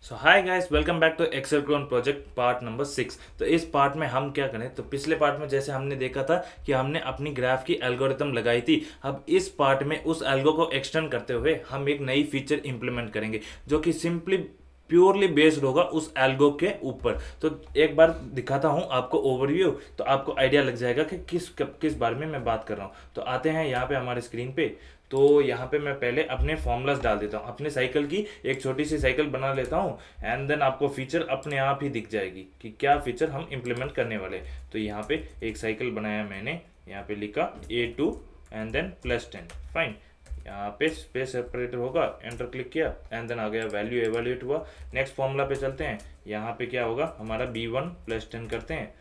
So hi guys, welcome back to Excel clone project part number 6। तो इस part में हम क्या करें, तो पिछले पार्ट में जैसे हमने देखा था कि हमने अपनी ग्राफ की एल्गोरिथम लगाई थी। अब इस पार्ट में उस एल्गो को एक्सटेंड करते हुए हम एक नई फीचर इंप्लीमेंट करेंगे जो कि सिंपली प्योरली बेस्ड होगा उस एल्गो के ऊपर। तो एक बार दिखाता हूं आपको ओवरव्यू, तो आपको आइडिया लग जाएगा कि किस बारे में मैं बात कर रहा हूं। तो आते हैं यहाँ पे हमारे स्क्रीन पे। तो यहाँ पे मैं पहले अपने फॉर्मूलाज डाल देता हूँ, अपने साइकिल की एक छोटी सी साइकिल बना लेता हूँ एंड देन आपको फीचर अपने आप ही दिख जाएगी कि क्या फीचर हम इम्प्लीमेंट करने वाले हैं। तो यहाँ पे एक साइकिल बनाया मैंने, यहाँ पे लिखा A2 एंड देन +10। फाइन, यहाँ पे स्पेस सेपरेटर होगा, एंटर क्लिक किया एंड देन आ गया वैल्यू एवेल्यूएट हुआ। नेक्स्ट फॉर्मूला पे चलते हैं, यहाँ पे क्या होगा हमारा B1 +10 करते हैं।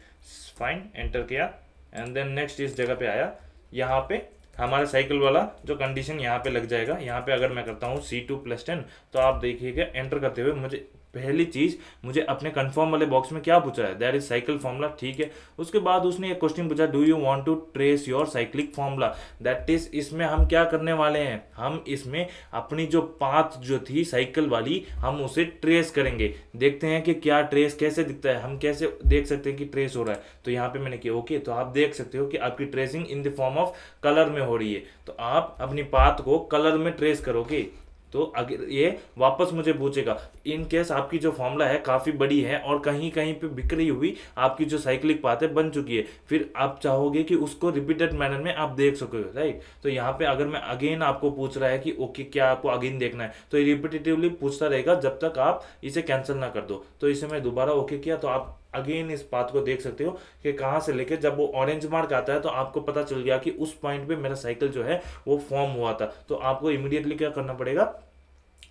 फाइन, एंटर किया एंड देन नेक्स्ट इस जगह पे आया, यहाँ पे हमारा साइकिल वाला जो कंडीशन यहाँ पे लग जाएगा। यहाँ पे अगर मैं करता हूँ C2 +10, तो आप देखिएगा एंटर करते हुए मुझे पहली चीज मुझे अपने कंफर्म वाले बॉक्स में क्या पूछा है, दैट इज साइकिल फॉर्मूला। ठीक है, उसके बाद उसने एक क्वेश्चन पूछा, do you want to trace your cyclic formula. That is इसमें हम क्या करने वाले हैं, हम इसमें अपनी जो पाथ जो थी साइकिल वाली हम उसे ट्रेस करेंगे। देखते हैं कि क्या ट्रेस कैसे दिखता है, हम कैसे देख सकते हैं कि ट्रेस हो रहा है। तो यहाँ पे मैंने किया ओके, तो आप देख सकते हो कि आपकी tracing in the form of colour में हो रही है। तो आप अपनी पाथ को कलर में ट्रेस करोगे तो अगर ये वापस मुझे पूछेगा, इन केस आपकी जो फॉर्मूला है काफ़ी बड़ी है और कहीं कहीं पे बिखरी हुई आपकी जो साइक्लिक पाथ है बन चुकी है, फिर आप चाहोगे कि उसको रिपीटेड मैनर में आप देख सकोगे, राइट। तो यहाँ पे अगर मैं अगेन आपको पूछ रहा है कि ओके क्या आपको अगेन देखना है, तो ये रिपीटेटिवली पूछता रहेगा जब तक आप इसे कैंसिल ना कर दो। तो इसे मैं दोबारा ओके किया, तो आप अगेन इस बात को देख सकते हो कि कहाँ से लेके जब वो ऑरेंज मार्क आता है तो आपको पता चल गया कि उस पॉइंट पे मेरा साइकिल जो है वो फॉर्म हुआ था। तो आपको इमीडिएटली क्या करना पड़ेगा,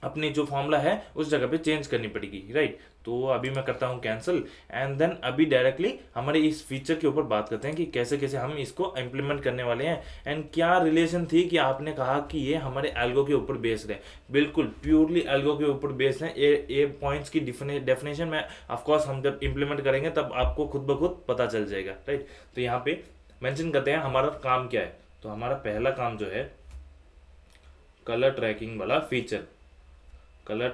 अपनी जो फॉर्मूला है उस जगह पे चेंज करनी पड़ेगी, राइट। तो अभी मैं करता हूँ कैंसिल एंड देन अभी डायरेक्टली हमारे इस फीचर के ऊपर बात करते हैं कि कैसे कैसे हम इसको इम्प्लीमेंट करने वाले हैं एंड क्या रिलेशन थी कि आपने कहा कि ये हमारे एल्गो के ऊपर बेस्ड है। बिल्कुल प्योरली एल्गो के ऊपर बेस्ड है। ये पॉइंट्स की डेफिनेशन में ऑफकोर्स हम जब इम्प्लीमेंट करेंगे तब आपको खुद ब खुद पता चल जाएगा, राइट। तो यहाँ पे मेंशन करते हैं हमारा काम क्या है। तो हमारा पहला काम जो है कलर ट्रैकिंग वाला फीचर, कलर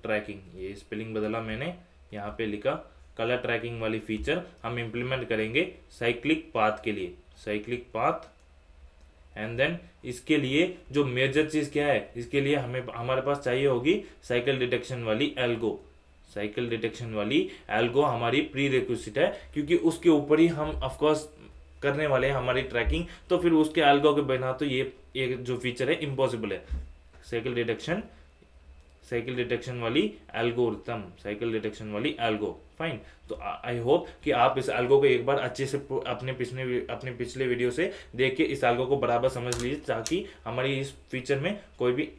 ट्रैकिंग ये स्पेलिंग बदला मैंने, यहाँ पे लिखा कलर ट्रैकिंग वाली फीचर हम इम्प्लीमेंट करेंगे साइक्लिक पाथ के लिए, साइक्लिक पाथ। एंड देन इसके लिए जो मेजर चीज़ क्या है, इसके लिए हमें हमारे पास चाहिए होगी साइकिल डिटेक्शन वाली एल्गो। साइकिल डिटेक्शन वाली एल्गो हमारी प्री रिक्विजिट है, क्योंकि उसके ऊपर ही हम ऑफकोर्स करने वाले हैं हमारी ट्रैकिंग। तो फिर उसके एल्गो के बिना तो ये जो फीचर है इम्पॉसिबल है। साइकिल डिटेक्शन वाली एल्गोरिथम, साइकिल डिटेक्शन वाली एल्गो। फाइन, तो आई होप कि आप इस एल्गो को एक बार अच्छे से अपने पिछले वीडियो से देख के इस एल्गो को बराबर समझ लीजिए, ताकि हमारी इस फीचर में कोई भी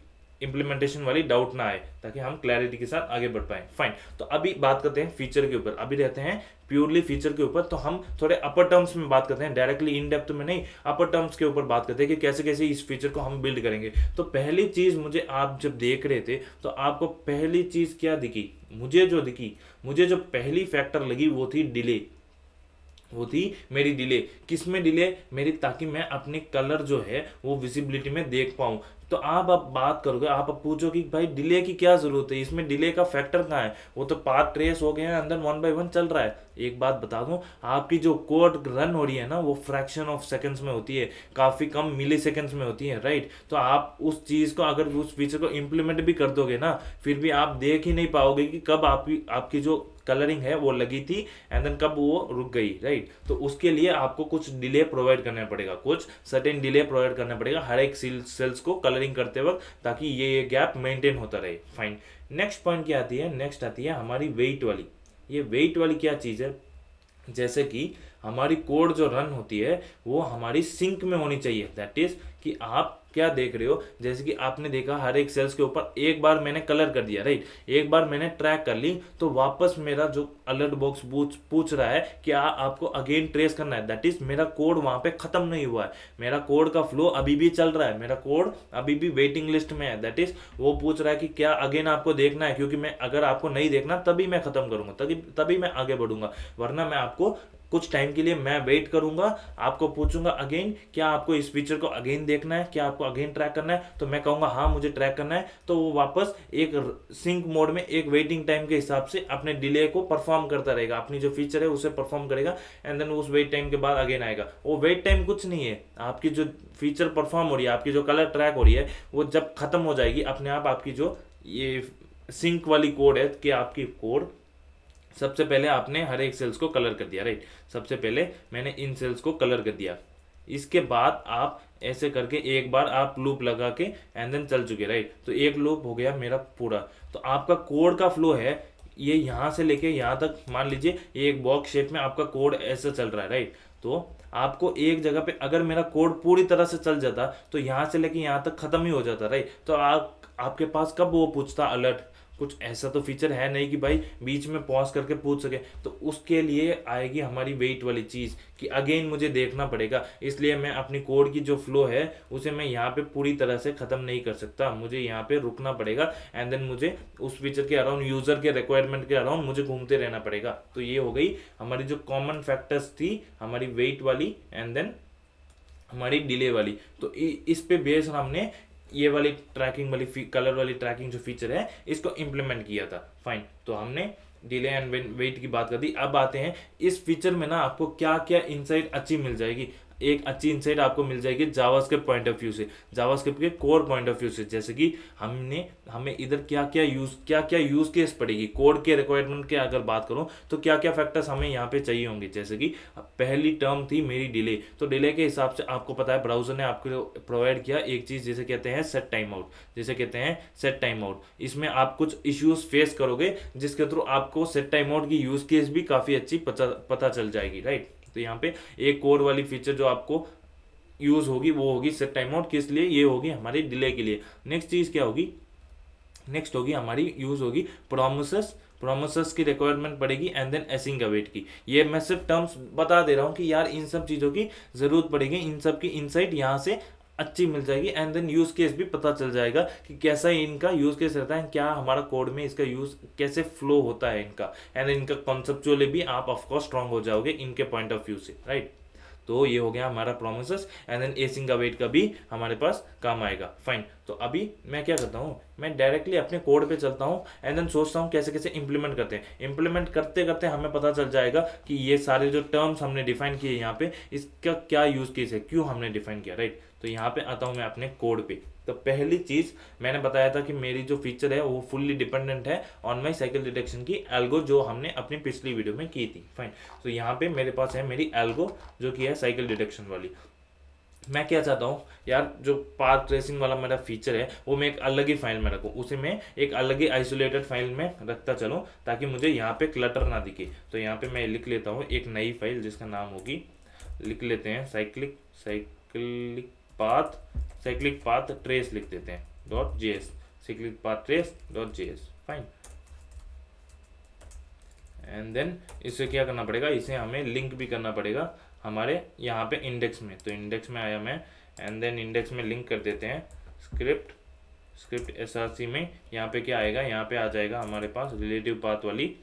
इम्प्लीमेंटेशन वाली डाउट ना आए, ताकि हम क्लैरिटी के साथ आगे बढ़ पाए। फाइन, तो अभी बात करते हैं फीचर के ऊपर, अभी रहते हैं प्योरली फीचर के ऊपर। तो हम थोड़े अपर टर्म्स में बात करते हैं, डायरेक्टली इन डेप्थ में नहीं, अपर टर्म्स के ऊपर बात करते हैं कि कैसे कैसे इस फीचर को हम बिल्ड करेंगे। तो पहली चीज मुझे, आप जब देख रहे थे तो आपको पहली चीज क्या दिखी, मुझे जो पहली फैक्टर लगी वो थी डिले। वो थी मेरी डिले। किस में डिले मेरी, ताकि मैं अपने कलर जो है वो विजिबिलिटी में देख पाऊँ। तो आप अब बात करोगे, आप अब पूछो कि भाई डिले की क्या जरूरत है, इसमें डिले का फैक्टर कहाँ है, वो तो पाथ ट्रेस हो गए हैं, अंदर 1 by 1 चल रहा है। एक बात बता दूं, आपकी जो कोड रन हो रही है ना वो फ्रैक्शन ऑफ सेकंड्स में होती है, काफी कम मिली सेकंड्स में होती है, राइट। तो आप उस चीज को, अगर उस फीचर को इम्प्लीमेंट भी कर दोगे ना, फिर भी आप देख ही नहीं पाओगे कि कब आपकी जो कलरिंग है वो लगी थी एंड देन कब वो रुक गई, राइट। तो उसके लिए आपको कुछ डिले प्रोवाइड करना पड़ेगा, कुछ सर्टेन डिले प्रोवाइड करना पड़ेगा हर एक सेल्स को कलरिंग करते वक्त, ताकि ये गैप मेंटेन होता रहे। फाइन, नेक्स्ट पॉइंट क्या आती है, नेक्स्ट आती है हमारी वेट वाली। ये वेट वाली क्या चीज़ है, जैसे कि हमारी कोड जो रन होती है वो हमारी सिंक में होनी चाहिए। दैट इज कि आप क्या देख रहे हो, जैसे कि आपने देखा हर एक सेल्स के ऊपर एक बार मैंने कलर कर दिया, राइट, एक बार मैंने ट्रैक कर ली, तो वापस मेरा जो अलर्ट बॉक्स पूछ रहा है कि आपको अगेन ट्रेस करना है। दैट इज मेरा कोड वहां पे खत्म नहीं हुआ है, मेरा कोड का फ्लो अभी भी चल रहा है, मेरा कोड अभी भी वेटिंग लिस्ट में है। दैट इज वो पूछ रहा है कि क्या अगेन आपको देखना है, क्योंकि मैं अगर आपको नहीं देखना तभी मैं खत्म करूंगा, तभी मैं आगे बढ़ूंगा, वरना मैं आपको कुछ टाइम के लिए मैं वेट करूंगा, आपको पूछूंगा अगेन क्या आपको इस फीचर को अगेन देखना है, क्या आपको अगेन ट्रैक करना है, तो मैं कहूंगा हाँ मुझे ट्रैक करना है, तो वो वापस एक सिंक मोड में एक वेटिंग टाइम के हिसाब से अपने डिले को परफॉर्म करता रहेगा, अपनी जो फीचर है उसे परफॉर्म करेगा, एंड देन उस वेट टाइम के बाद अगेन आएगा। वो वेट टाइम कुछ नहीं है, आपकी जो फीचर परफॉर्म हो रही है, आपकी जो कलर ट्रैक हो रही है, वो जब खत्म हो जाएगी अपने आप आपकी जो ये सिंक वाली कोड है कि आपकी कोड सबसे पहले आपने हर एक सेल्स को कलर कर दिया, राइट, सबसे पहले मैंने इन सेल्स को कलर कर दिया, इसके बाद आप ऐसे करके एक बार आप लूप लगा के एंड देन चल चुके, राइट, तो एक लूप हो गया मेरा पूरा। तो आपका कोड का फ्लो है ये यहाँ से लेके यहाँ तक, मान लीजिए ये एक बॉक्स शेप में आपका कोड ऐसा चल रहा है, राइट, तो आपको एक जगह पे अगर मेरा कोड पूरी तरह से चल जाता तो यहाँ से लेके यहाँ तक खत्म ही हो जाता, राइट, तो आपके पास कब वो पूछता अलर्ट, कुछ ऐसा तो फीचर है नहीं कि भाई बीच में पॉज करके पूछ सके, तो उसके लिए आएगी हमारी वेट वाली चीज़ कि अगेन मुझे देखना पड़ेगा, इसलिए मैं अपनी कोड की जो फ्लो है उसे मैं यहाँ पे पूरी तरह से ख़त्म नहीं कर सकता, मुझे यहाँ पे रुकना पड़ेगा, एंड देन मुझे उस फीचर के अराउंड यूज़र के रिक्वायरमेंट के अराउंड मुझे घूमते रहना पड़ेगा। तो ये हो गई हमारी जो कॉमन फैक्टर्स थी, हमारी वेट वाली एंड देन हमारी डिले वाली। तो इस पे बेस हमने ये वाली ट्रैकिंग वाली कलर वाली ट्रैकिंग जो फीचर है इसको इम्प्लीमेंट किया था। फाइन, तो हमने डिले एंड वेट की बात कर दी। अब आते हैं इस फीचर में ना आपको क्या क्या इनसाइट अच्छी मिल जाएगी। एक अच्छी इनसाइट आपको मिल जाएगी जावास्क्रिप्ट पॉइंट ऑफ व्यू से, जावास्क्रिप्ट के कोर पॉइंट ऑफ व्यू से, जैसे कि हमें इधर क्या क्या यूज केस पड़ेगी कोड के रिक्वायरमेंट के अगर बात करूं तो क्या क्या फैक्टर्स हमें यहाँ पे चाहिए होंगे। जैसे कि पहली टर्म थी मेरी डिले, तो डिले के हिसाब से आपको पता है ब्राउजर ने आपको प्रोवाइड किया एक चीज जिसे कहते हैं सेट टाइम आउट, जिसे कहते हैं सेट टाइम आउट। इसमें आप कुछ इश्यूज फेस करोगे जिसके थ्रू आपको सेट टाइम आउट की यूज केस भी काफी अच्छी पता चल जाएगी, राइट। तो यहाँ पे एक कोर वाली फीचर जो आपको यूज होगी वो होगी सेट टाइम आउट, किस लिए, ये होगी हमारी डिले के लिए। नेक्स्ट चीज क्या होगी, नेक्स्ट होगी हमारी यूज होगी प्रोमिसेस की रिक्वायरमेंट पड़ेगी एंड देन एसिंग अवेट की। ये मैं सिर्फ टर्म्स बता दे रहा हूँ कि यार इन सब चीज़ों की ज़रूरत पड़ेगी, इन सब की इनसाइट यहाँ से अच्छी मिल जाएगी, एंड देन यूज केस भी पता चल जाएगा कि कैसा इनका यूज केस रहता है, क्या हमारा कोड में इसका यूज कैसे फ्लो होता है इनका, एंड इनका कॉन्सेप्चुअली भी आप ऑफकोर्स स्ट्रांग हो जाओगे इनके पॉइंट ऑफ व्यू से, राइट। तो ये हो गया हमारा promises, and then async await का भी हमारे पास काम आएगा। फाइन, तो अभी मैं क्या करता हूँ, मैं डायरेक्टली अपने कोड पे चलता हूँ एंड देन सोचता हूँ कैसे कैसे इंप्लीमेंट करते हैं। इंप्लीमेंट करते करते हमें पता चल जाएगा कि ये सारे जो टर्म्स हमने डिफाइन किए यहाँ पे इसका क्या यूज केस है, क्यों हमने डिफाइन किया, राइट। तो यहाँ पे आता हूँ मैं अपने कोड पे। तो पहली चीज मैंने बताया था कि मेरी जो फीचर है वो फुल्ली डिपेंडेंट है ऑन माई साइकिल डिटेक्शन की एल्गो जो हमने अपनी पिछली वीडियो में की थी। फाइन, तो यहाँ पे मेरे पास है मेरी एल्गो जो कि है साइकिल डिटेक्शन वाली। मैं क्या चाहता हूँ यार, जो पाथ ट्रेसिंग वाला मेरा फीचर है वो मैं एक अलग ही फाइल में रखूँ, उसे मैं एक अलग ही आइसोलेटेड फाइल में रखता चलूँ ताकि मुझे यहाँ पे क्लटर ना दिखे। तो यहाँ पे मैं लिख लेता हूँ एक नई फाइल जिसका नाम होगी, लिख लेते हैं साइक्लिक पाथ ट्रेस लिख देते हैं .js, cyclic path trace .js। Fine, and then इसे क्या करना पड़ेगा, इसे हमें लिंक भी करना पड़ेगा हमारे यहाँ पे इंडेक्स में। तो इंडेक्स में आया मैं, एंड देन इंडेक्स में लिंक कर देते हैं स्क्रिप्ट src में। यहाँ पे क्या आएगा, यहाँ पे आ जाएगा हमारे पास रिलेटिव पाथ वाली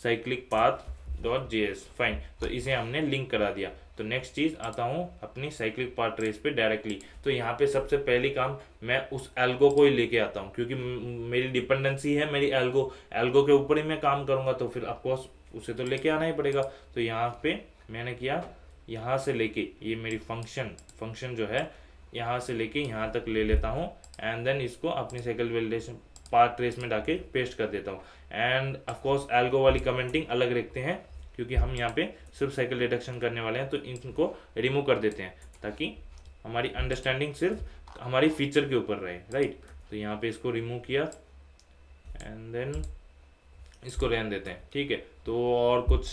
साइक्लिक पाथ .js। फाइन, तो इसे हमने लिंक करा दिया। तो नेक्स्ट चीज़ आता हूँ अपनी साइक्लिक पाथ ट्रेस पे डायरेक्टली। तो यहाँ पे सबसे पहली काम मैं उस एल्गो को ही लेके आता हूँ क्योंकि मेरी डिपेंडेंसी है मेरी एल्गो के ऊपर ही मैं काम करूँगा, तो फिर ऑफकोर्स उसे तो लेके आना ही पड़ेगा। तो यहाँ पे मैंने किया, यहाँ से लेके ये मेरी फंक्शन जो है यहाँ से लेके यहाँ तक ले लेता हूँ, एंड देन इसको अपनी साइकिल वैलिडेशन पाथ ट्रेस में डाके पेस्ट कर देता हूँ। एंड ऑफकोर्स एल्गो वाली कमेंटिंग अलग रखते हैं क्योंकि हम यहाँ पे सिर्फ साइकिल डिटेक्शन करने वाले हैं, तो इनको रिमूव कर देते हैं ताकि हमारी अंडरस्टैंडिंग सिर्फ हमारी फीचर के ऊपर रहे, राइट। तो यहाँ पे इसको रिमूव किया एंड देन इसको रहने देते हैं, ठीक है। तो और कुछ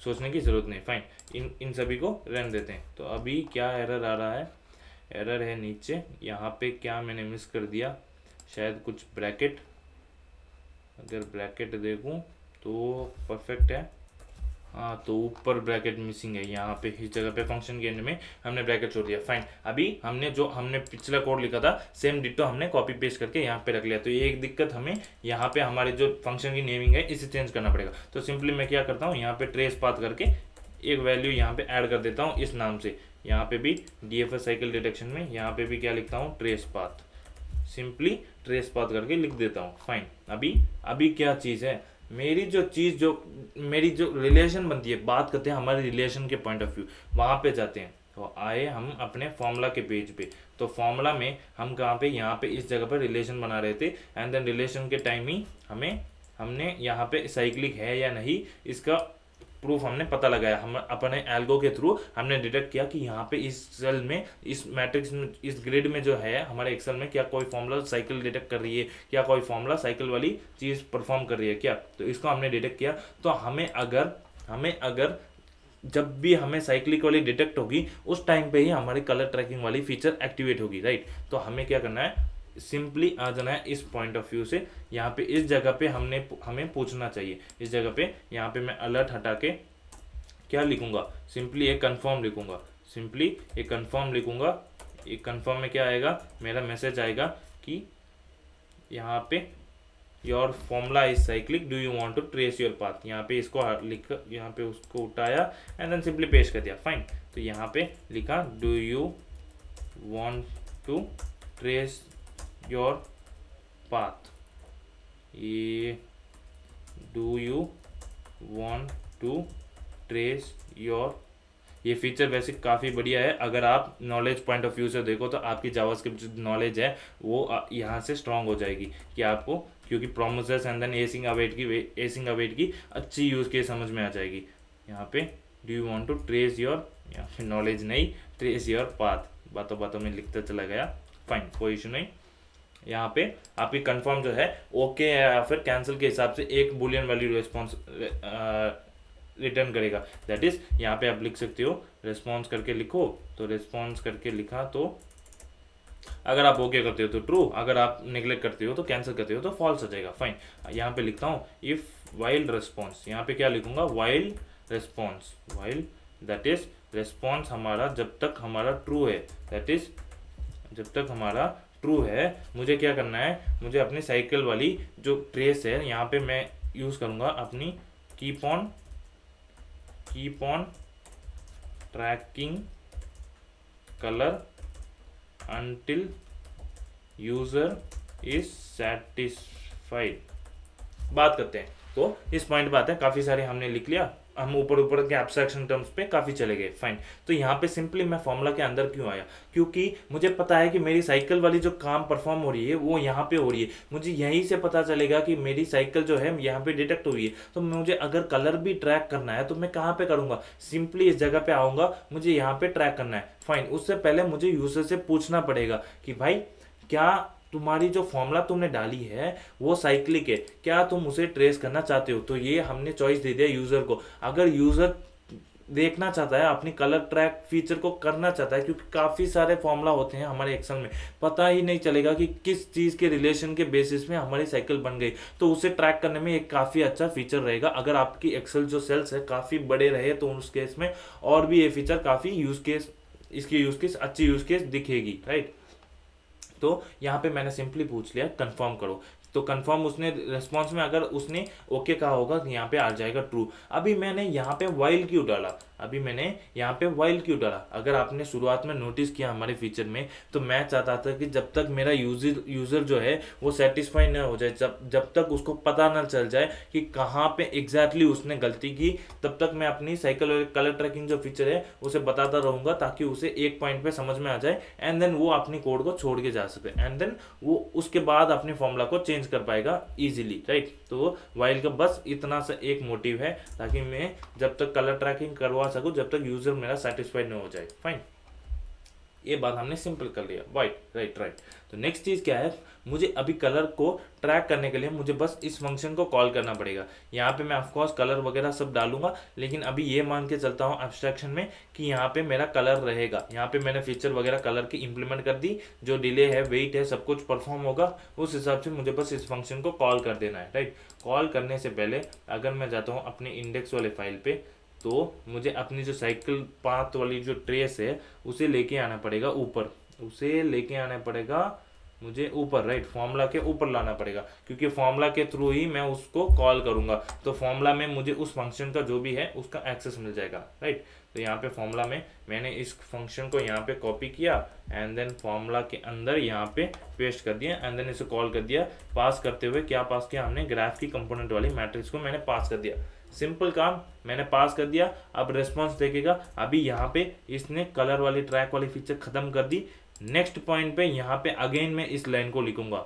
सोचने की ज़रूरत नहीं। फाइन, इन सभी को रहने देते हैं। तो अभी क्या एरर आ रहा है, एरर है नीचे, यहाँ पे क्या मैंने मिस कर दिया, शायद कुछ ब्रैकेट, अगर ब्रैकेट देखूँ तो परफेक्ट है, हाँ, तो ऊपर ब्रैकेट मिसिंग है, यहाँ पे इस जगह पे फंक्शन के एंड में हमने ब्रैकेट छोड़ दिया। फाइन, अभी हमने पिछला कोड लिखा था सेम डिट्टो हमने कॉपी पेस्ट करके यहाँ पे रख लिया। तो ये एक दिक्कत, हमें यहाँ पे हमारे जो फंक्शन की नेमिंग है इसे चेंज करना पड़ेगा। तो सिंपली मैं क्या करता हूँ, यहाँ पे ट्रेस पाथ करके एक वैल्यू यहाँ पे ऐड कर देता हूँ इस नाम से, यहाँ पे भी DFS साइकिल डिटेक्शन में यहाँ पे भी क्या लिखता हूँ, trace path, simply trace path करके लिख देता हूँ। फाइन। अभी क्या चीज़ है, मेरी जो रिलेशन बनती है, बात करते हैं हमारे रिलेशन के पॉइंट ऑफ व्यू, वहाँ पे जाते हैं। तो आए हम अपने फॉर्मूला के पेज पे, तो फॉर्मूला में हम कहाँ पे, यहाँ पे इस जगह पर रिलेशन बना रहे थे, एंड देन रिलेशन के टाइम ही हमने यहाँ पे साइक्लिक है या नहीं इसका प्रूफ हमने पता लगाया। हम अपने एल्गो के थ्रू हमने डिटेक्ट किया कि यहाँ पे इस सेल में, इस मैट्रिक्स में, इस ग्रिड में जो है हमारे एक्सेल में, क्या कोई फॉर्मूला साइकिल डिटेक्ट कर रही है, क्या कोई फॉर्मूला साइकिल वाली चीज़ परफॉर्म कर रही है क्या, तो इसको हमने डिटेक्ट किया। तो हमें अगर जब भी हमें साइक्लिक वाली डिटेक्ट होगी उस टाइम पे ही हमारी कलर ट्रैकिंग वाली फीचर एक्टिवेट होगी, राइट। तो हमें क्या करना है, सिंपली आ जाना है इस पॉइंट ऑफ व्यू से, यहाँ पे इस जगह पे हमें पूछना चाहिए, इस जगह पे यहाँ पे मैं अलर्ट हटा के क्या लिखूंगा, सिंपली एक कन्फर्म लिखूंगा, एक कन्फर्म में क्या आएगा, मेरा मैसेज आएगा कि यहाँ पे your formula is cyclic, do you want to trace your path. यहाँ पे इसको लिख, यहाँ पे उसको उठाया एंड देन सिंपली पेस्ट कर दिया। फाइन। तो यहाँ पे लिखा do you want to trace your path, ये do you want to trace your, ये फीचर वैसे काफ़ी बढ़िया है। अगर आप नॉलेज पॉइंट ऑफ व्यू से देखो तो आपकी जावास्क्रिप्ट जो नॉलेज है वो यहाँ से स्ट्रांग हो जाएगी कि आपको, क्योंकि promises and then async await की अच्छी यूज़ केस समझ में आ जाएगी। यहाँ पे do you want to trace your, यहाँ पे नॉलेज नहीं, ट्रेस योर पाथ, बातों में लिखता चला गया। फाइन, कोई इशू नहीं। यहाँ पे आपकी कंफर्म जो है ओके है या फिर कैंसिल के हिसाब से एक बुलियन वैल्यू रिस्पॉन्स रिटर्न करेगा। दैट इज यहाँ पे आप लिख सकते हो रिस्पॉन्स करके लिखो, तो रिस्पॉन्स करके लिखा तो अगर आप ओके करते हो तो ट्रू, अगर आप नेग्लेक्ट करते हो तो कैंसिल करते हो तो फॉल्स हो जाएगा। फाइन। यहाँ पे लिखता हूँ इफ वाइल रिस्पॉन्स, यहाँ पे क्या लिखूंगा, while response, while that is response हमारा जब तक हमारा ट्रू है, दैट इज जब तक हमारा ट्रू है, मुझे क्या करना है, मुझे अपनी साइकिल वाली जो ट्रेस है यहाँ पे मैं यूज़ करूँगा अपनी keep on tracking colour until user is satisfied. बात करते हैं, तो इस पॉइंट पे आते हैं। काफ़ी सारे हमने लिख लिया, हम ऊपर के एब्स्ट्रैक्शन टर्म्स पे काफ़ी चले गए। फाइन। तो यहाँ पे सिंपली मैं फॉर्मूला के अंदर क्यों आया, क्योंकि मुझे पता है कि मेरी साइकिल वाली जो काम परफॉर्म हो रही है वो यहाँ पे हो रही है। मुझे यहीं से पता चलेगा कि मेरी साइकिल जो है यहाँ पे डिटेक्ट हुई है। तो मुझे अगर कलर भी ट्रैक करना है तो मैं कहाँ पे करूँगा, सिंपली इस जगह पे आऊँगा, मुझे यहाँ पे ट्रैक करना है। फाइन। उससे पहले मुझे यूजर से पूछना पड़ेगा कि भाई क्या तुम्हारी जो फॉर्मूला तुमने डाली है वो साइक्लिक है, क्या तुम उसे ट्रेस करना चाहते हो। तो ये हमने चॉइस दे दिया यूजर को। अगर यूजर देखना चाहता है, अपनी कलर ट्रैक फीचर को करना चाहता है, क्योंकि काफ़ी सारे फॉर्मूला होते हैं हमारे एक्सेल में, पता ही नहीं चलेगा कि किस चीज़ के रिलेशन के बेसिस में हमारी साइकिल बन गई, तो उसे ट्रैक करने में एक काफ़ी अच्छा फीचर रहेगा। अगर आपकी एक्सेल जो सेल्स है काफ़ी बड़े रहे तो उस केस में और भी ये फीचर काफ़ी यूज़ केस, इसकी यूज़ केस अच्छी यूज़ केस दिखेगी, राइट। तो यहाँ पे मैंने सिंपली पूछ लिया कंफर्म करो, तो कंफर्म उसने रिस्पॉन्स में अगर उसने ओके कहा होगा तो यहाँ पे आ जाएगा ट्रू। अभी मैंने यहाँ पे वाइल क्यों डाला, अगर आपने शुरुआत में नोटिस किया हमारे फीचर में, तो मैं चाहता था कि जब तक मेरा यूजर जो है वो सेटिस्फाई न हो जाए, जब तक उसको पता न चल जाए कि कहाँ पे एग्जैक्टली उसने गलती की, तब तक मैं अपनी साइकिल कलर ट्रैकिंग जो फीचर है उसे बताता रहूंगा, ताकि उसे एक पॉइंट पे समझ में आ जाए एंड देन वो अपनी कोड को छोड़ के जा सके, एंड देन वो उसके बाद अपने फॉर्मूला को चेंज कर पाएगा इजीली, राइट। तो वाइल का बस इतना सा एक मोटिव है, ताकि मैं जब तक कलर ट्रैकिंग करवा सकूं जब तक यूजर मेरा सेटिस्फाइड न हो जाए। फाइन। ये बात हमने सिंपल कर लिया, राइट। तो नेक्स्ट चीज क्या है, मुझे अभी कलर को ट्रैक करने के लिए मुझे बस इस फंक्शन को कॉल करना पड़ेगा। यहाँ पे मैं ऑफकोर्स कलर वगैरह सब डालूंगा, लेकिन अभी ये मान के चलता हूँ एब्स्ट्रैक्शन में कि यहाँ पे मेरा कलर रहेगा। यहाँ पे मैंने फीचर वगैरह कलर की इंप्लीमेंट कर दी, जो डिले है, वेट है, सब कुछ परफॉर्म होगा, उस हिसाब से मुझे बस इस फंक्शन को कॉल कर देना है, राइट। कॉल करने से पहले अगर मैं जाता हूँ अपने इंडेक्स वाले फाइल पे, तो मुझे अपनी जो साइकिल पाथ वाली जो ट्रेस है उसे लेके आना पड़ेगा ऊपर, उसे लेके आना पड़ेगा मुझे ऊपर, राइट, फॉर्मूला के ऊपर लाना पड़ेगा, क्योंकि फॉर्मूला के थ्रू ही मैं उसको कॉल करूंगा। तो फॉर्मूला में मुझे उस फंक्शन का जो भी है उसका एक्सेस मिल जाएगा, राइट। तो यहाँ पे फॉर्मूला में मैंने इस फंक्शन को यहाँ पे कॉपी किया एंड देन फॉर्मूला के अंदर यहाँ पे पेस्ट कर दिया एंड देन इसे कॉल कर दिया। पास करते हुए क्या पास किया हमने, ग्राफ की कंपोनेंट वाली मैट्रिक्स को मैंने पास कर दिया। सिंपल काम, मैंने पास कर दिया। अब रिस्पॉन्स देखेगा। अभी यहाँ पे इसने कलर वाली ट्रैक वाली फीचर खत्म कर दी। नेक्स्ट पॉइंट पे यहाँ पे अगेन मैं इस लाइन को लिखूंगा।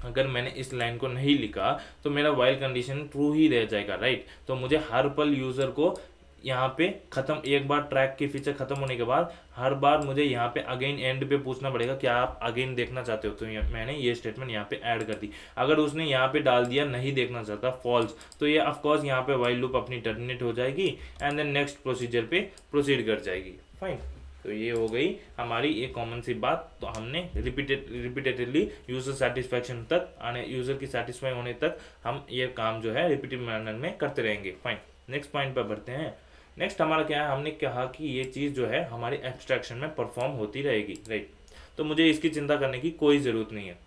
अगर मैंने इस लाइन को नहीं लिखा तो मेरा वाइल कंडीशन ट्रू ही रह जाएगा, राइट। तो मुझे हर पल यूजर को यहाँ पे खत्म, एक बार ट्रैक की फीचर खत्म होने के बाद हर बार मुझे यहाँ पे अगेन एंड पे पूछना पड़ेगा क्या आप अगेन देखना चाहते हो। तो मैंने ये स्टेटमेंट यहाँ पे ऐड कर दी। अगर उसने यहाँ पे डाल दिया नहीं देखना चाहता फॉल्स, तो ये ऑफकोर्स यहाँ पे वाइल लूप अपनी टर्मिनेट हो जाएगी एंड देन नेक्स्ट प्रोसीजर पे प्रोसीड कर जाएगी। फाइन। तो ये हो गई हमारी एक कॉमन सी बात। तो हमने रिपीटेडली यूजर सेटिस्फैक्शन तक आने, यूजर की सेटिस्फाई होने तक हम ये काम जो है रिपीटेड मैनर में करते रहेंगे। फाइन, नेक्स्ट पॉइंट पर बढ़ते हैं। नेक्स्ट हमारा क्या है, हमने कहा कि ये चीज़ जो है हमारी एब्स्ट्रैक्शन में परफॉर्म होती रहेगी, राइट। तो मुझे इसकी चिंता करने की कोई ज़रूरत नहीं है।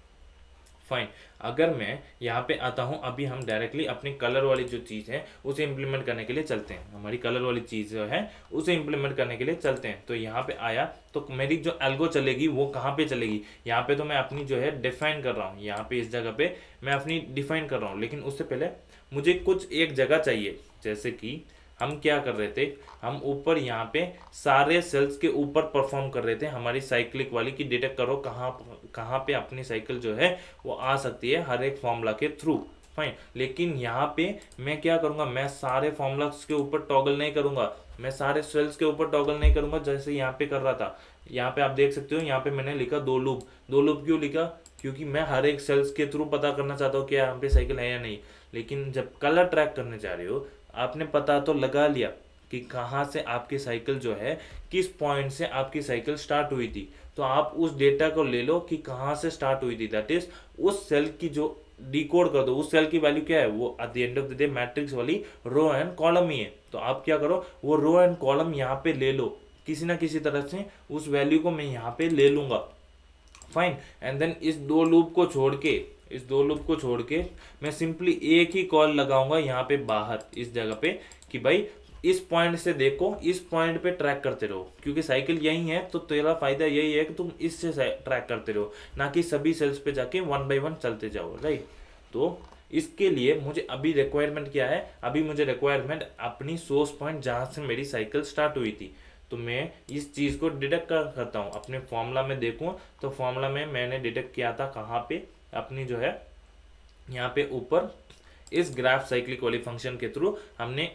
फाइन, अगर मैं यहाँ पे आता हूँ, अभी हम डायरेक्टली अपनी कलर वाली जो चीज़ है उसे इम्प्लीमेंट करने के लिए चलते हैं। हमारी कलर वाली चीज़ जो है उसे इम्प्लीमेंट करने के लिए चलते हैं। तो यहाँ पे आया तो मेरी जो एल्गो चलेगी वो कहाँ पे चलेगी, यहाँ पे तो मैं अपनी जो है डिफाइन कर रहा हूँ। यहाँ पे इस जगह पे मैं अपनी डिफाइन कर रहा हूँ, लेकिन उससे पहले मुझे कुछ एक जगह चाहिए। जैसे कि हम क्या कर रहे थे, हम ऊपर यहाँ पे सारे सेल्स के ऊपर परफॉर्म कर रहे थे हमारी साइक्लिक वाली की डिटेक्ट करो कहाँ पे अपनी साइकिल जो है वो आ सकती है हर एक फॉर्मूला के थ्रू। फाइन, लेकिन यहाँ पे मैं क्या करूँगा, मैं सारे फॉर्मूलास के ऊपर टॉगल नहीं करूँगा, मैं सारे सेल्स के ऊपर टॉगल नहीं करूँगा जैसे यहाँ पे कर रहा था। यहाँ पे आप देख सकते हो, यहाँ पे मैंने लिखा दो लूप। दो लूप क्यों लिखा, क्योंकि मैं हर एक सेल्स के थ्रू पता करना चाहता हूँ कि यहाँ पे साइकिल है या नहीं। लेकिन जब कलर ट्रैक करने जा रहे हो, आपने पता तो लगा लिया कि कहाँ से आपकी साइकिल जो है, किस पॉइंट से आपकी साइकिल स्टार्ट हुई थी। तो आप उस डेटा को ले लो कि कहाँ से स्टार्ट हुई थी, दैट इज उस सेल की जो डिकोड कर दो। उस सेल की वैल्यू क्या है, वो eight the end of the day matrix वाली रो एंड कॉलम ही है। तो आप क्या करो, वो रो एंड कॉलम यहाँ पे ले लो, किसी ना किसी तरह से उस वैल्यू को मैं यहाँ पे ले लूंगा। फाइन, एंड देन इस दो लूप को छोड़ के मैं सिंपली एक ही कॉल लगाऊंगा यहाँ पे बाहर इस जगह पे कि भाई इस पॉइंट से देखो, इस पॉइंट पे ट्रैक करते रहो, क्योंकि साइकिल यही है। तो तेरा फायदा यही है कि तुम इससे ट्रैक करते रहो, ना कि सभी सेल्स पे जाके 1 बाय 1 चलते जाओ, राइट। तो इसके लिए मुझे अभी रिक्वायरमेंट क्या है, अभी मुझे रिक्वायरमेंट अपनी सोर्स पॉइंट जहाँ से मेरी साइकिल स्टार्ट हुई थी। तो मैं इस चीज़ को डिटेक्ट करता हूँ। अपने फॉर्मूला में देखूँ तो फॉर्मूला में मैंने डिटेक्ट किया था कहाँ पे, अपनी जो है यहाँ पे ऊपर इस ग्राफ साइक्लिक वाली फंक्शन के थ्रू हमने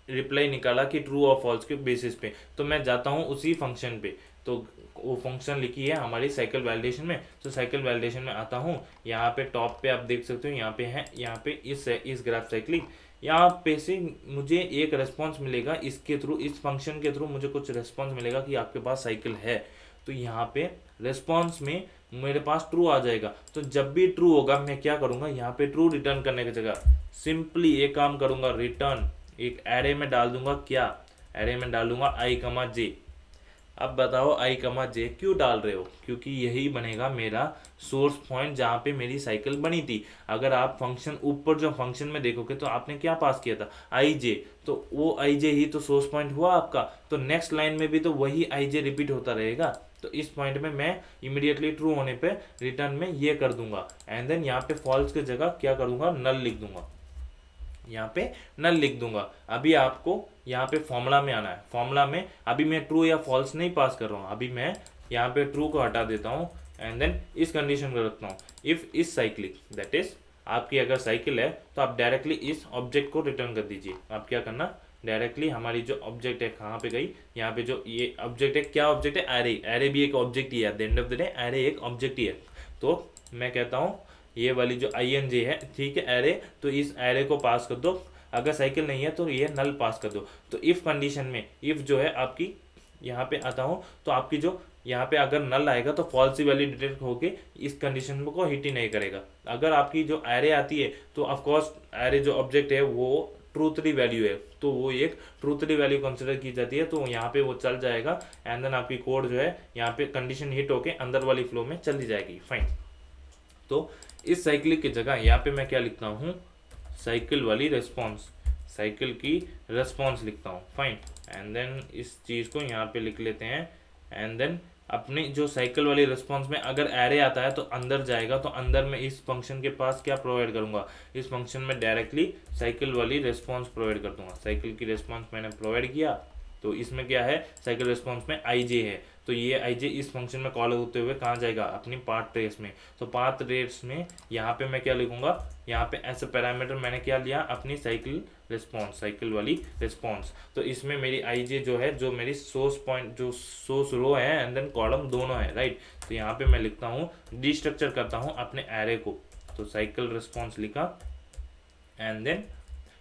रिप्लाई निकाला कि ट्रू और फॉल्स के बेसिस पे। तो मैं जाता हूँ उसी फंक्शन पे, तो वो फंक्शन लिखी है हमारी साइकिल वैलिडेशन में। तो साइकिल वैलिडेशन में आता हूँ, यहाँ पे टॉप पे आप देख सकते हो, यहाँ पे है, यहाँ पे इस ग्राफ साइक्लिक, यहाँ पे से मुझे एक रेस्पॉन्स मिलेगा इसके थ्रू, इस फंक्शन के थ्रू मुझे कुछ रेस्पॉन्स मिलेगा कि आपके पास साइकिल है। तो यहाँ पे रेस्पॉन्स में मेरे पास ट्रू आ जाएगा। तो जब भी ट्रू होगा मैं क्या करूँगा, यहाँ पे ट्रू रिटर्न करने की जगह सिंपली एक काम करूँगा, रिटर्न एक एरे में डाल दूंगा। क्या एरे में डाल दूंगा i, j। अब बताओ i, j क्यों डाल रहे हो, क्योंकि यही बनेगा मेरा सोर्स पॉइंट जहाँ पे मेरी साइकिल बनी थी। अगर आप फंक्शन ऊपर जो फंक्शन में देखोगे तो आपने क्या पास किया था, i, j, तो वो i, j ही तो सोर्स पॉइंट हुआ आपका। तो नेक्स्ट लाइन में भी तो वही i, j रिपीट होता रहेगा। तो इस पॉइंट में मैं इमीडिएटली ट्रू होने पे रिटर्न में ये कर दूंगा एंड देन यहाँ पे फॉल्स की जगह क्या करूँगा, नल लिख दूंगा। यहाँ पे नल लिख दूंगा। अभी आपको यहाँ पे फॉर्मूला में आना है। फॉर्मूला में अभी मैं ट्रू या फॉल्स नहीं पास कर रहा हूँ, अभी मैं यहाँ पे ट्रू को हटा देता हूँ एंड देन इस कंडीशन को रखता हूँ, इफ इस साइक्लिक, दैट इज आपकी अगर साइकिल है तो आप डायरेक्टली इस ऑब्जेक्ट को रिटर्न कर दीजिए। आप क्या करना, डायरेक्टली हमारी जो ऑब्जेक्ट है कहाँ पे गई, यहाँ पे जो ये ऑब्जेक्ट है, क्या ऑब्जेक्ट है, एरे। एरे भी एक ऑब्जेक्ट ही है, eight the end of the day array एक ऑब्जेक्ट ही है। तो मैं कहता हूँ ये वाली जो INJ है, ठीक है, एरे, तो इस एरे को पास कर दो। अगर साइकिल नहीं है तो ये नल पास कर दो। तो इफ कंडीशन में इफ जो है आपकी, यहाँ पे आता हूँ तो आपकी जो यहाँ पे अगर नल आएगा तो फॉल्स की वैल्यू डिटेक्ट होके इस कंडीशन को हिट ही नहीं करेगा। अगर आपकी जो एरे आती है तो ऑफकोर्स एरे जो ऑब्जेक्ट है वो ट्रूथली वैल्यू है, तो वो एक ट्रूथली वैल्यू कंसिडर की जाती है। तो यहाँ पे वो चल जाएगा एंड देन आपकी कोड जो है यहाँ पे कंडीशन हिट होके अंदर वाली फ्लो में चली जाएगी। फाइन। तो इस साइक्लिक की जगह यहाँ पे मैं क्या लिखता हूँ, साइकिल वाली रिस्पॉन्स, साइकिल की रिस्पॉन्स लिखता हूँ। फाइन, एंड देन इस चीज़ को यहाँ पे लिख लेते हैं। एंड देन अपनी जो साइकिल वाली रिस्पॉन्स में अगर एरे आता है तो अंदर जाएगा, तो अंदर में इस फंक्शन के पास क्या प्रोवाइड करूंगा, इस फंक्शन में डायरेक्टली साइकिल वाली रिस्पॉन्स प्रोवाइड कर दूंगा। साइकिल की रिस्पॉन्स मैंने प्रोवाइड किया, तो इसमें क्या है, साइकिल रिस्पॉन्स में आई जे है, तो ये आई जे इस फंक्शन में कॉल होते हुए कहाँ जाएगा, अपनी पाथ ट्रेस में। तो पाथ ट्रेस में यहाँ पे मैं क्या लिखूंगा, यहाँ पे ऐसे पैरामीटर मैंने क्या लिया, अपनी साइकिल रिस्पॉन्स, साइकिल वाली रिस्पॉन्स। तो इसमें मेरी आई जे जो है, जो मेरी सोर्स पॉइंट, जो सोर्स रो है एंड देन कॉलम दोनों है, राइट। तो यहाँ पे मैं लिखता हूँ, डिस्ट्रक्चर करता हूँ अपने एरे को, तो साइकिल रिस्पॉन्स लिखा एंड देन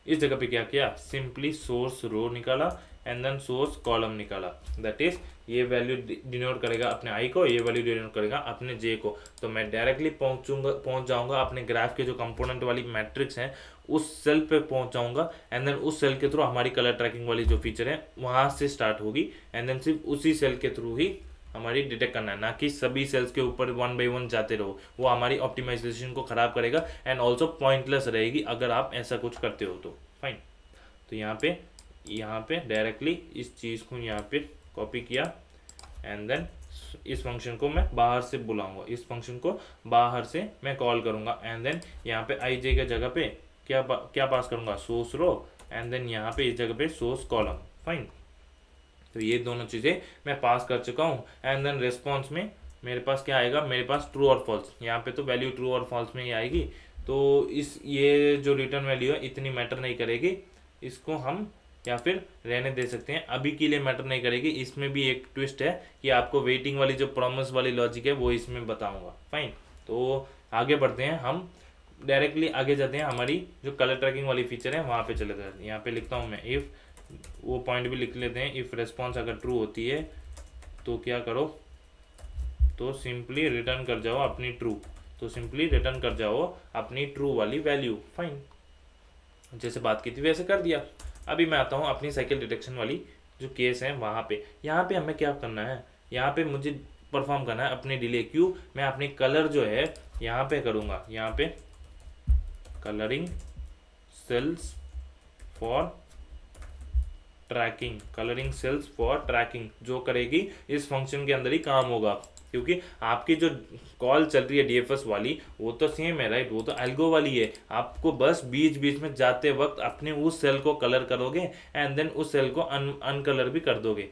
इस जगह पे क्या किया, सिंपली सोर्स रो निकाला एंड देन सोर्स कॉलम निकाला। दैट इज ये वैल्यू डिनोट करेगा अपने आई को, ये वैल्यू डिनोट करेगा अपने जे को। तो मैं डायरेक्टली पहुंच जाऊंगा अपने ग्राफ के जो कंपोनेंट वाली मैट्रिक्स है उस सेल पे पहुंच जाऊंगा एंड देन उस सेल के थ्रू हमारी कलर ट्रैकिंग वाली जो फीचर है वहां से स्टार्ट होगी एंड देन सिर्फ उसी सेल के थ्रू ही हमारी डिटेक्ट करना है, ना कि सभी सेल्स के ऊपर 1 बाय 1 जाते रहो, वो हमारी ऑप्टिमाइजेशन को खराब करेगा एंड ऑल्सो पॉइंटलेस रहेगी अगर आप ऐसा कुछ करते हो तो। फाइन, तो यहाँ पे डायरेक्टली इस चीज़ को यहाँ पे कॉपी किया एंड देन इस फंक्शन को मैं बाहर से बुलाऊंगा, इस फंक्शन को बाहर से मैं कॉल करूंगा एंड देन यहाँ पे आई जे के जगह पे क्या पास करूंगा, सोर्स रो एंड देन यहाँ पे इस जगह पे सोर्स कॉलम। फाइन, तो ये दोनों चीज़ें मैं पास कर चुका हूँ एंड देन रिस्पॉन्स में मेरे पास क्या आएगा, मेरे पास ट्रू और फॉल्स, यहाँ पे तो वैल्यू ट्रू और फॉल्स में ही आएगी। तो ये जो रिटर्न वैल्यू है इतनी मैटर नहीं करेगी, इसको हम या फिर रहने दे सकते हैं, अभी के लिए मैटर नहीं करेगी। इसमें भी एक ट्विस्ट है कि आपको वेटिंग वाली जो प्रॉमिस वाली लॉजिक है वो इसमें बताऊंगा। फाइन, तो आगे बढ़ते हैं, हम डायरेक्टली आगे जाते हैं, हमारी जो कलर ट्रैकिंग वाली फीचर है वहाँ पे चले जाते हैं। यहाँ पे लिखता हूँ मैं, इफ़, वो पॉइंट भी लिख लेते हैं, इफ़ रिस्पॉन्स अगर ट्रू होती है तो क्या करो, तो सिंपली रिटर्न कर जाओ अपनी ट्रू, तो सिंपली रिटर्न कर जाओ अपनी ट्रू वाली वैल्यू। फाइन, जैसे बात की थी वैसे कर दिया। अभी मैं आता हूँ अपनी साइकिल डिटेक्शन वाली जो केस है वहाँ पे। यहाँ पे हमें क्या करना है, यहाँ पे मुझे परफॉर्म करना है अपने डिले क्यू। मैं अपनी कलर जो है यहाँ पे करूँगा, यहाँ पे colouring cells for tracking, colouring cells for tracking जो करेगी इस फंक्शन के अंदर ही काम होगा, क्योंकि आपकी जो कॉल चल रही है डीएफएस वाली वो तो सेम है, राइट, वो तो एल्गो वाली है। आपको बस बीच बीच में जाते वक्त अपने उस सेल को कलर करोगे एंड देन उस सेल को अनकलर भी कर दोगे।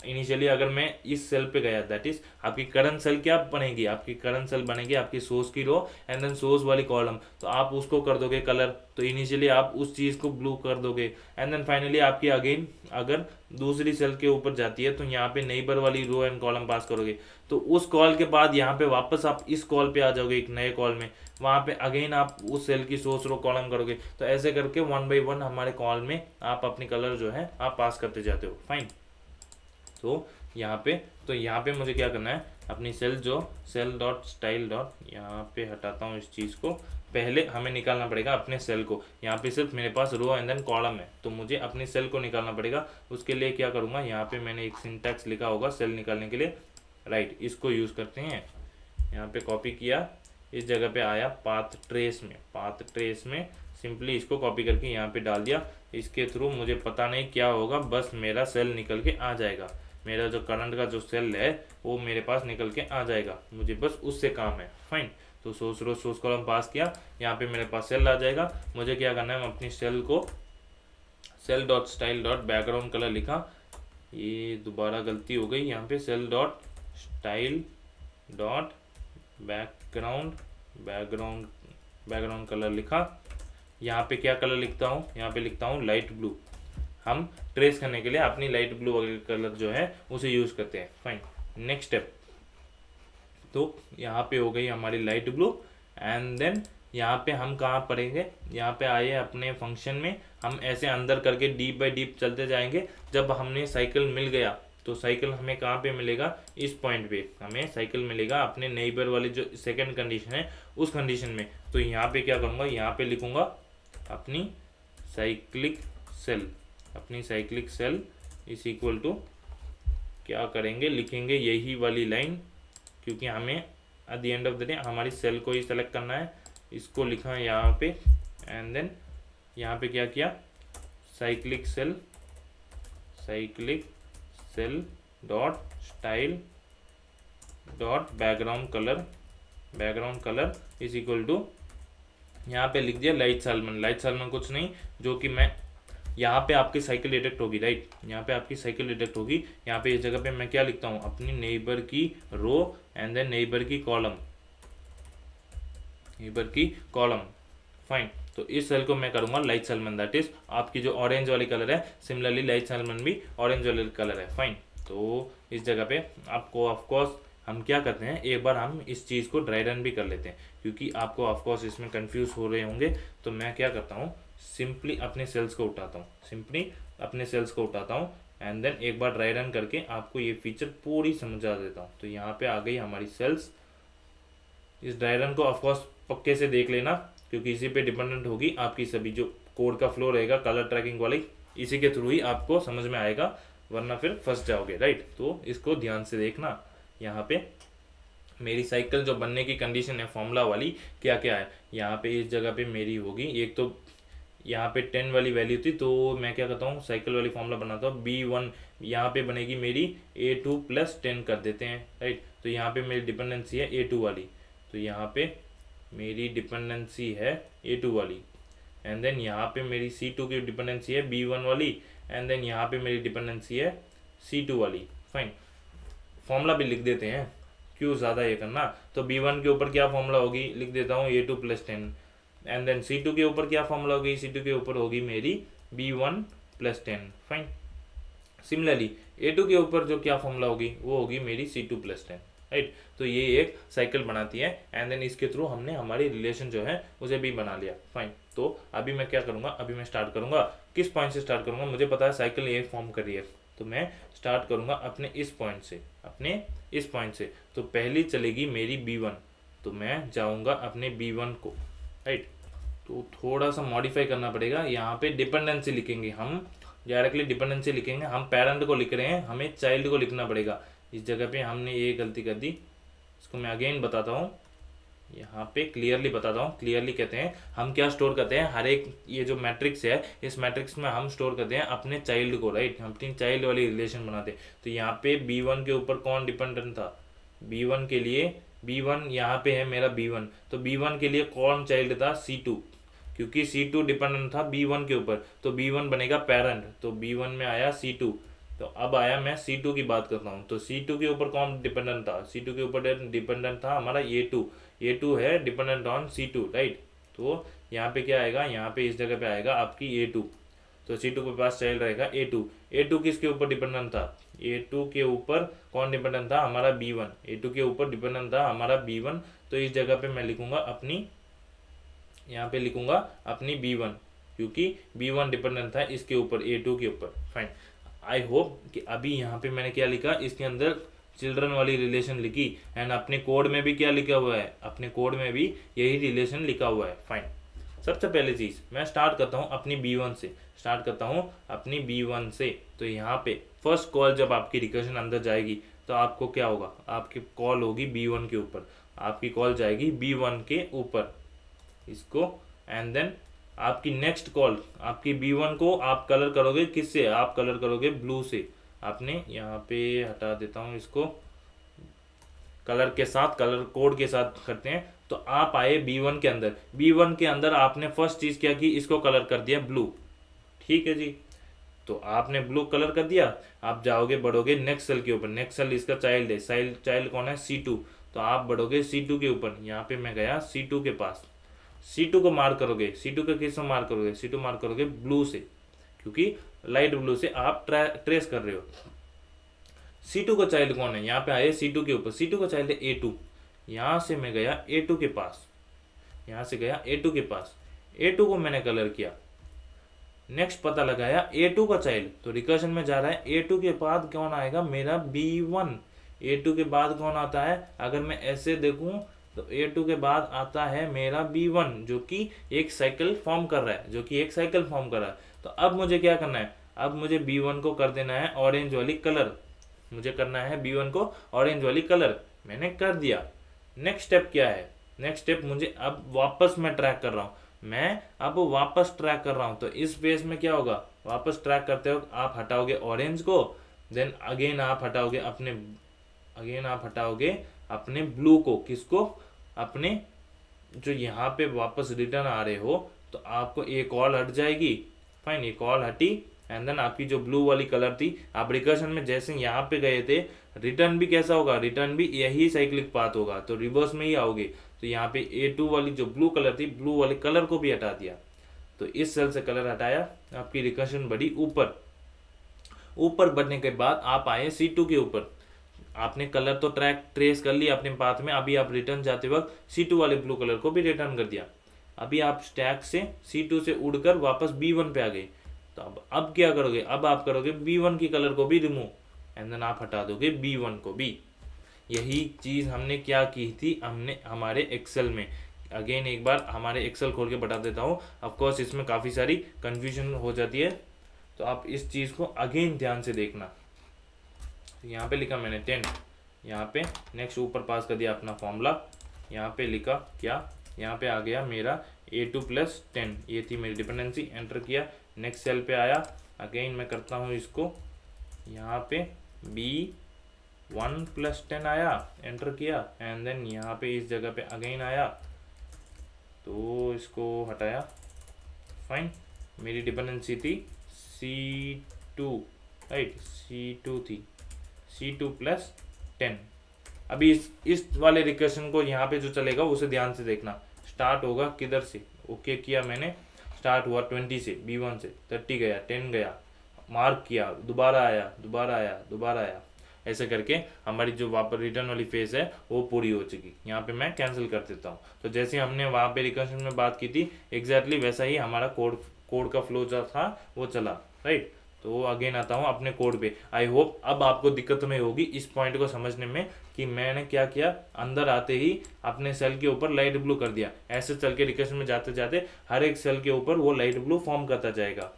इनिशियली अगर मैं इस सेल पे गया, दैट इज आपकी करंट सेल क्या बनेगी, आपकी करंट सेल बनेगी आपकी सोर्स की रो एंड देन सोर्स वाली कॉलम, तो आप उसको कर दोगे कलर, तो इनिशियली आप उस चीज़ को ब्लू कर दोगे एंड देन फाइनली आपकी अगेन अगर दूसरी सेल के ऊपर जाती है तो यहाँ पे नेबर वाली रो एंड कॉलम पास करोगे, तो उस कॉल के बाद यहाँ पे वापस आप इस कॉल पे आ जाओगे एक नए कॉल में, वहाँ पे अगेन आप उस सेल की सोर्स रो कॉलम करोगे। तो ऐसे करके 1 बाय 1 हमारे कॉल में आप अपनी कलर जो है आप पास करते जाते हो। फाइन, तो यहाँ पे मुझे क्या करना है, अपनी सेल जो सेल डॉट स्टाइल डॉट, यहाँ पे हटाता हूँ इस चीज़ को, पहले हमें निकालना पड़ेगा अपने सेल को। यहाँ पे सिर्फ मेरे पास रो एंड देन कॉलम है, तो मुझे अपनी सेल को निकालना पड़ेगा। उसके लिए क्या करूँगा, यहाँ पे मैंने एक सिंटैक्स लिखा होगा सेल निकालने के लिए, राइट, इसको यूज़ करते हैं। यहाँ पे कॉपी किया, इस जगह पे आया पाथ ट्रेस में, पाथ ट्रेस में सिंपली इसको कॉपी करके यहाँ पे डाल दिया। इसके थ्रू मुझे पता नहीं क्या होगा, बस मेरा सेल निकल के आ जाएगा, मेरा जो करंट का जो सेल है वो मेरे पास निकल के आ जाएगा, मुझे बस उससे काम है। फाइन, तो सोर्स रो सोर्स कॉलम पास किया, यहाँ पे मेरे पास सेल आ जाएगा। मुझे क्या करना है, अपनी सेल को cell dot style dot background colour लिखा, ये दोबारा गलती हो गई, यहाँ पे cell dot style dot background colour लिखा। यहाँ पे क्या कलर लिखता हूँ, यहाँ पे लिखता हूँ लाइट ब्लू। हम ट्रेस करने के लिए अपनी लाइट ब्लू कलर जो है उसे यूज़ करते हैं। फाइन, नेक्स्ट स्टेप, तो यहाँ पे हो गई हमारी लाइट ब्लू एंड देन यहाँ पे हम कहाँ पढ़ेंगे, यहाँ पे आए अपने फंक्शन में, हम ऐसे अंदर करके डीप बाय डीप चलते जाएंगे। जब हमने साइकिल मिल गया तो साइकिल हमें कहाँ पे मिलेगा, इस पॉइंट पे हमें साइकिल मिलेगा अपने नेबर वाली जो सेकंड कंडीशन है उस कंडीशन में। तो यहाँ पे क्या करूँगा, यहाँ पे लिखूँगा अपनी साइक्लिक सेल, अपनी cyclic cell is equal to क्या करेंगे, लिखेंगे यही वाली लाइन, क्योंकि हमें at the end of the day हमारी सेल को ही सेलेक्ट करना है, इसको लिखा है यहाँ पे, एंड देन यहाँ पे क्या किया, cyclic cell dot style dot background colour is equal to, यहाँ पे लिख दिया लाइट सालमन कुछ नहीं, जो कि मैं यहाँ पे आपकी साइकिल डिटेक्ट होगी, राइट, यहाँ पे आपकी साइकिल डिटेक्ट होगी। यहाँ पे इस जगह पे मैं क्या लिखता हूँ, अपनी नेबर की रो एंड देन नेबर की कॉलम, फाइन। तो इस सेल को मैं करूँगा लाइट सालमन, दैट इज आपकी जो ऑरेंज वाली कलर है, सिमिलरली लाइट सालमन भी ऑरेंज वाली कलर है, फाइन। तो इस जगह पे आपको ऑफकोर्स हम क्या करते हैं, एक बार हम इस चीज़ को ड्राई रन भी कर लेते हैं, क्योंकि आपको ऑफकोर्स इसमें कंफ्यूज हो रहे होंगे। तो मैं क्या करता हूँ, सिंपली अपने सेल्स को उठाता हूँ एंड देन एक बार ड्राई रन करके आपको ये फीचर पूरी समझा देता हूँ। तो यहाँ पे आ गई हमारी सेल्स। इस ड्राई रन को ऑफकोर्स पक्के से देख लेना, क्योंकि इसी पे डिपेंडेंट होगी आपकी सभी जो कोड का फ्लो रहेगा कलर ट्रैकिंग वाली, इसी के थ्रू ही आपको समझ में आएगा, वरना फिर फंस जाओगे, राइट। तो इसको ध्यान से देखना। यहाँ पे मेरी साइकिल जो बनने की कंडीशन है फॉर्मूला वाली, क्या क्या है, यहाँ पे इस जगह पे मेरी होगी, एक तो यहाँ पे 10 वाली वैल्यू थी, तो मैं क्या करता हूँ, साइकिल वाली फॉर्मूला बनाता हूँ, B1 यहाँ पे बनेगी मेरी A2 + 10 कर देते हैं, राइट। तो यहाँ पे मेरी डिपेंडेंसी है A2 वाली, तो यहाँ पे मेरी डिपेंडेंसी है A2 वाली, एंड देन यहाँ पे मेरी C2 की डिपेंडेंसी है B1 वाली, एंड देन यहाँ पे मेरी डिपेंडेंसी है C2 वाली, फाइन। फॉर्मूला भी लिख देते हैं, क्यों ज़्यादा ये करना। तो B1 के ऊपर क्या फॉर्मूला होगी, लिख देता हूँ A2 + 10, एंड देन C2 के ऊपर क्या फॉर्मूला होगी, C2 के ऊपर होगी मेरी B1 + 10, फाइन। सिमिलरली A2 के ऊपर जो क्या फॉर्मूला होगी, वो होगी मेरी C2 + 10, राइट। तो ये एक साइकिल बनाती है, एंड देन इसके थ्रू हमने हमारी रिलेशन जो है उसे भी बना लिया, फाइन। तो अभी मैं क्या करूँगा, अभी मैं स्टार्ट करूँगा, किस पॉइंट से स्टार्ट करूँगा, मुझे पता है साइकिल ये फॉर्म कर रही है, तो मैं स्टार्ट करूँगा अपने इस पॉइंट से, तो पहली चलेगी मेरी B1, तो मैं जाऊँगा अपने B1 को, राइट। तो थोड़ा सा मॉडिफाई करना पड़ेगा, यहाँ पे डिपेंडेंसी लिखेंगे हम, डायरेक्टली डिपेंडेंसी लिखेंगे, हम पेरेंट को लिख रहे हैं, हमें चाइल्ड को लिखना पड़ेगा। इस जगह पे हमने ये गलती कर दी, इसको मैं अगेन बताता हूँ, यहाँ पे क्लियरली बताता हूँ। क्लियरली कहते हैं हम क्या स्टोर करते हैं, हर एक ये जो मैट्रिक्स है, इस मैट्रिक्स में हम स्टोर करते हैं अपने चाइल्ड को, राइट। हम अपनी चाइल्ड वाली रिलेशन बनाते हैं। तो यहाँ पे B1 के ऊपर कौन डिपेंडेंट था, B1 के लिए B1 यहाँ पे है मेरा B1, तो B1 के लिए कौन चाइल्ड था, C2, क्योंकि C2 डिपेंडेंट था B1 के ऊपर, तो B1 बनेगा पेरेंट, तो B1 में आया C2। तो अब आया मैं C2 की बात करता हूँ, तो C2 के ऊपर कौन डिपेंडेंट था, C2 के ऊपर डिपेंडेंट था हमारा A2 है डिपेंडेंट ऑन C2, राइट। तो यहाँ पे क्या आएगा, यहाँ पे इस जगह पे आएगा आपकी A2, तो C2 के पास चाइल्ड रहेगा A2 किसके ऊपर डिपेंडेंट था, A2 के ऊपर कौन डिपेंडेंट था, हमारा B1, A2 के ऊपर डिपेंडेंट था हमारा B1। तो इस जगह पे मैं लिखूंगा अपनी, यहाँ पे लिखूंगा अपनी B1, क्योंकि B1 डिपेंडेंट था इसके ऊपर, A2 के ऊपर, फाइन। आई होप कि अभी यहाँ पे मैंने क्या लिखा, इसके अंदर चिल्ड्रन वाली रिलेशन लिखी, एंड अपने कोड में भी क्या लिखा हुआ है, अपने कोड में भी यही रिलेशन लिखा हुआ है, फाइन। सबसे पहले चीज़ मैं स्टार्ट करता हूँ अपनी B1 से, तो यहाँ पे फर्स्ट कॉल जब आपकी रिकर्शन अंदर जाएगी, तो आपको क्या होगा, आपकी कॉल होगी B1 के ऊपर, आपकी कॉल जाएगी B1 के ऊपर, इसको, एंड देन आपकी नेक्स्ट कॉल, आपकी B1 को आप कलर करोगे किससे, आप कलर करोगे ब्लू से। आपने यहाँ पे हटा देता हूँ इसको, कलर के साथ, कलर कोड के साथ करते हैं। तो आप आए B1 के अंदर आपने फर्स्ट चीज़ क्या की, इसको कलर कर दिया ब्लू, ठीक है जी। तो आपने ब्लू कलर कर दिया, आप जाओगे बढ़ोगे नेक्स्ट सेल के ऊपर, नेक्स्ट सेल इसका चाइल्ड है, चाइल्ड कौन है, C2, तो आप बढ़ोगे C2 के ऊपर। यहाँ पे मैं गया C2 के पास, C2 को मार्क करोगे, C2 का किस में मार्क करोगे, C2 मार्क करोगे ब्लू से, क्योंकि लाइट ब्लू से आप ट्रेस कर रहे हो। C2 का चाइल्ड कौन है, यहाँ पे आए C2 के ऊपर, C2 का चाइल्ड है A2, यहाँ से मैं गया A2 के पास, A2 को मैंने कलर किया, नेक्स्ट पता लगाया A2 का चाइल्ड, तो रिकर्शन में जा रहा है, A2 के बाद कौन आएगा, मेरा B1, A2 के बाद कौन आता है, अगर मैं ऐसे देखूं तो A2 के बाद आता है मेरा B1, जो कि एक साइकिल फॉर्म कर रहा है, तो अब मुझे क्या करना है, अब मुझे B1 को कर देना है ऑरेंज वाली कलर, मैंने कर दिया। नेक्स्ट स्टेप क्या है, नेक्स्ट स्टेप मुझे अब वापस मैं ट्रैक कर रहा हूँ, मैं अब वापस ट्रैक कर रहा हूँ। तो इस फेज में क्या होगा, वापस ट्रैक करते वक्त आप हटाओगे ऑरेंज को, देन अगेन आप हटाओगे अपने ब्लू को, किसको, अपने जो यहाँ पे वापस रिटर्न आ रहे हो, तो आपको एक कॉल हट जाएगी। फाइन, ये कॉल हटी एंड देन आपकी जो ब्लू वाली कलर थी, आप रिकर्शन में जैसे यहाँ पे गए थे, रिटर्न भी कैसा होगा, रिटर्न भी यही साइक्लिक पाथ होगा, तो रिवर्स में ही आओगे। तो यहाँ पे A2 वाली जो ब्लू कलर थी, ब्लू वाले कलर को भी हटा दिया, तो इस सेल से कलर हटाया, आपकी रिकर्शन बढ़ी ऊपर। ऊपर बढ़ने के बाद आप आए C2 के ऊपर, आपने कलर तो ट्रेस कर लिया अपने पाथ में, अभी आप रिटर्न जाते वक्त C2 वाले ब्लू कलर को भी रिटर्न कर दिया। अभी आप स्टैक से C2 से उड़कर वापस B1 पे आ गए। तो अब क्या करोगे, अब आप करोगे B1 की कलर को भी रिमूव एंड देन आप हटा दोगे B1 को भी। यही चीज़ हमने क्या की थी, हमने हमारे एक्सेल में, अगेन एक बार हमारे एक्सेल खोल के बता देता हूँ, ऑफकोर्स इसमें काफ़ी सारी कन्फ्यूजन हो जाती है, तो आप इस चीज़ को अगेन ध्यान से देखना। तो यहाँ पे लिखा मैंने 10, यहाँ पे नेक्स्ट ऊपर पास कर दिया अपना फॉर्मूला, यहाँ पे लिखा क्या, यहाँ पे आ गया मेरा A2 + 10, ये थी मेरी डिपेंडेंसी, एंटर किया, नेक्स्ट सेल पे आया, अगेन मैं करता हूँ इसको, यहाँ पे B1 + 10 आया, एंटर किया एंड देन यहाँ पे इस जगह पे अगेन आया, तो इसको हटाया। फाइन, मेरी डिपेंडेंसी थी C2, राइट, C2 थी, C2 + 10। अभी इस वाले रिकर्शन को यहाँ पे जो चलेगा उसे ध्यान से देखना, स्टार्ट होगा किधर से, ओके किया मैंने, स्टार्ट हुआ 20 से, B1 से 30 गया, 10 गया, मार्क किया, दोबारा आया, दोबारा आया, दोबारा आया, ऐसे करके हमारी जो वापस रिटर्न वाली फेज है वो पूरी हो चुकी। यहाँ पे मैं कैंसिल कर देता हूँ। तो जैसे हमने वहाँ पे रिकर्शन में बात की थी, एग्जैक्टली वैसा ही हमारा कोड का फ्लो जो था वो चला, राइट। तो अगेन आता हूँ अपने कोड पे। आई होप अब आपको दिक्कत नहीं होगी इस पॉइंट को समझने में कि मैंने क्या किया, अंदर आते ही अपने सेल के ऊपर लाइट ब्लू कर दिया, ऐसे चल के रिकर्शन में जाते जाते हर एक सेल के ऊपर वो लाइट ब्लू फॉर्म करता जाएगा।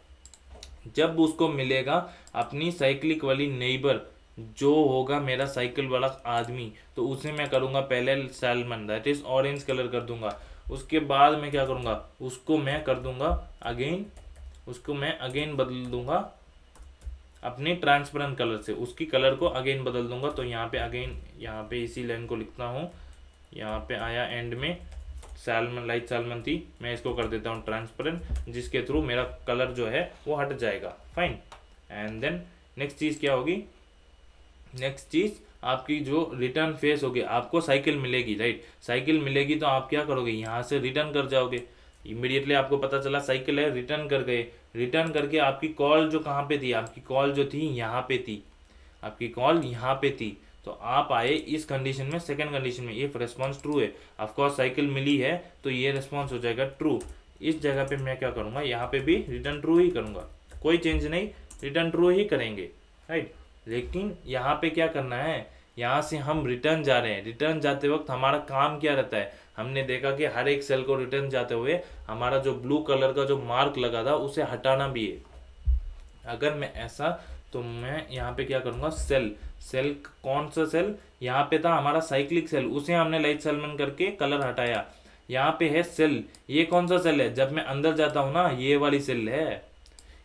जब उसको मिलेगा अपनी साइक्लिक वाली नेबर, जो होगा मेरा साइकिल वाला आदमी, तो उसे मैं करूँगा पहले salmon, that is orange colour कर दूंगा। उसके बाद मैं क्या करूँगा, उसको मैं कर दूंगा अगेन बदल दूंगा अपने ट्रांसपेरेंट कलर से, उसकी कलर को अगेन बदल दूंगा। तो यहाँ पे अगेन, यहाँ पे इसी लाइन को लिखता हूँ, यहाँ पे आया एंड में सैल्मन, लाइट सैल्मन थी, मैं इसको कर देता हूँ ट्रांसपेरेंट, जिसके थ्रू मेरा कलर जो है वो हट जाएगा। फाइन, एंड देन नेक्स्ट चीज़ क्या होगी, नेक्स्ट चीज़ आपकी जो रिटर्न फेस होगी, आपको साइकिल मिलेगी, राइट, साइकिल मिलेगी तो आप क्या करोगे, यहाँ से रिटर्न कर जाओगे। इमीडिएटली आपको पता चला साइकिल है, रिटर्न कर गए, रिटर्न करके आपकी कॉल जो कहाँ पे थी, आपकी कॉल जो थी यहाँ पे थी, आपकी कॉल यहाँ पे थी, तो आप आए इस कंडीशन में, सेकंड कंडीशन में, इफ रिस्पॉन्स ट्रू है, ऑफकोर्स साइकिल मिली है तो ये रिस्पॉन्स हो जाएगा ट्रू। इस जगह पे मैं क्या करूँगा, यहाँ पे भी रिटर्न ट्रू ही करूँगा, कोई चेंज नहीं, रिटर्न ट्रू ही करेंगे, राइट। लेकिन यहाँ पे क्या करना है, यहाँ से हम रिटर्न जा रहे हैं, रिटर्न जाते वक्त हमारा काम क्या रहता है, हमने देखा कि हर एक सेल को रिटर्न जाते हुए हमारा जो ब्लू कलर का जो मार्क लगा था उसे हटाना भी है। अगर मैं ऐसा, तो मैं यहाँ पे क्या करूँगा, सेल कौन सा सेल, यहाँ पे था हमारा साइक्लिक सेल, उसे हमने लाइट सैल्मन करके कलर हटाया। यहाँ पे है सेल, ये कौन सा सेल है, जब मैं अंदर जाता हूँ ना, ये वाली सेल है,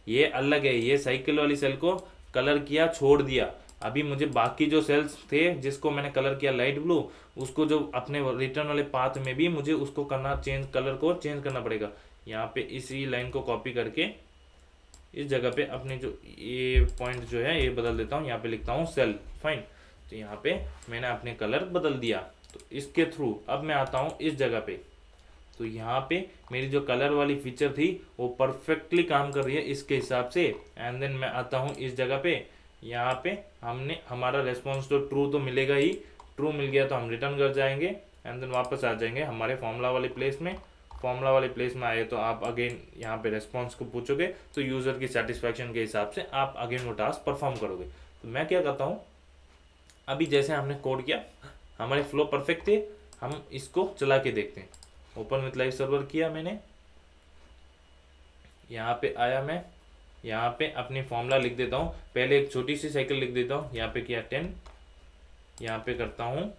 ये अलग है, ये साइकिल वाली सेल को कलर किया, छोड़ दिया। अभी मुझे बाकी जो सेल्स थे जिसको मैंने कलर किया लाइट ब्लू, उसको जो अपने रिटर्न वाले पाथ में भी मुझे उसको करना, चेंज, कलर को चेंज करना पड़ेगा। यहाँ पे इसी लाइन को कॉपी करके इस जगह पे अपने जो ये पॉइंट जो है ये बदल देता हूँ, यहाँ पे लिखता हूँ सेल। फाइन, तो यहाँ पे मैंने अपने कलर बदल दिया। तो इसके थ्रू अब मैं आता हूँ इस जगह पे, तो यहाँ पे मेरी जो कलर वाली फीचर थी वो परफेक्टली काम कर रही है इसके हिसाब से। एंड देन मैं आता हूँ इस जगह पे, यहाँ पे हमने हमारा रेस्पॉन्स तो ट्रू तो मिलेगा ही, ट्रू मिल गया तो हम रिटर्न कर जाएंगे एंड देन वापस आ जाएंगे हमारे फॉर्मूला वाले प्लेस में। फॉर्मूला वाले प्लेस में आए तो आप अगेन यहाँ पे रेस्पॉन्स को पूछोगे, तो यूज़र की सेटिस्फैक्शन के हिसाब से आप अगेन वो टास्क परफॉर्म करोगे। तो मैं क्या करता हूँ, अभी जैसे हमने कोड किया, हमारे फ्लो परफेक्ट थे, हम इसको चला के देखते हैं। ओपन विथ लाइव सर्वर किया मैंने, यहाँ पे आया, मैं यहाँ पे अपनी फॉर्मूला लिख देता हूँ, पहले एक छोटी सी साइकिल लिख देता हूँ, यहाँ पे किया 10, यहाँ पे करता हूँ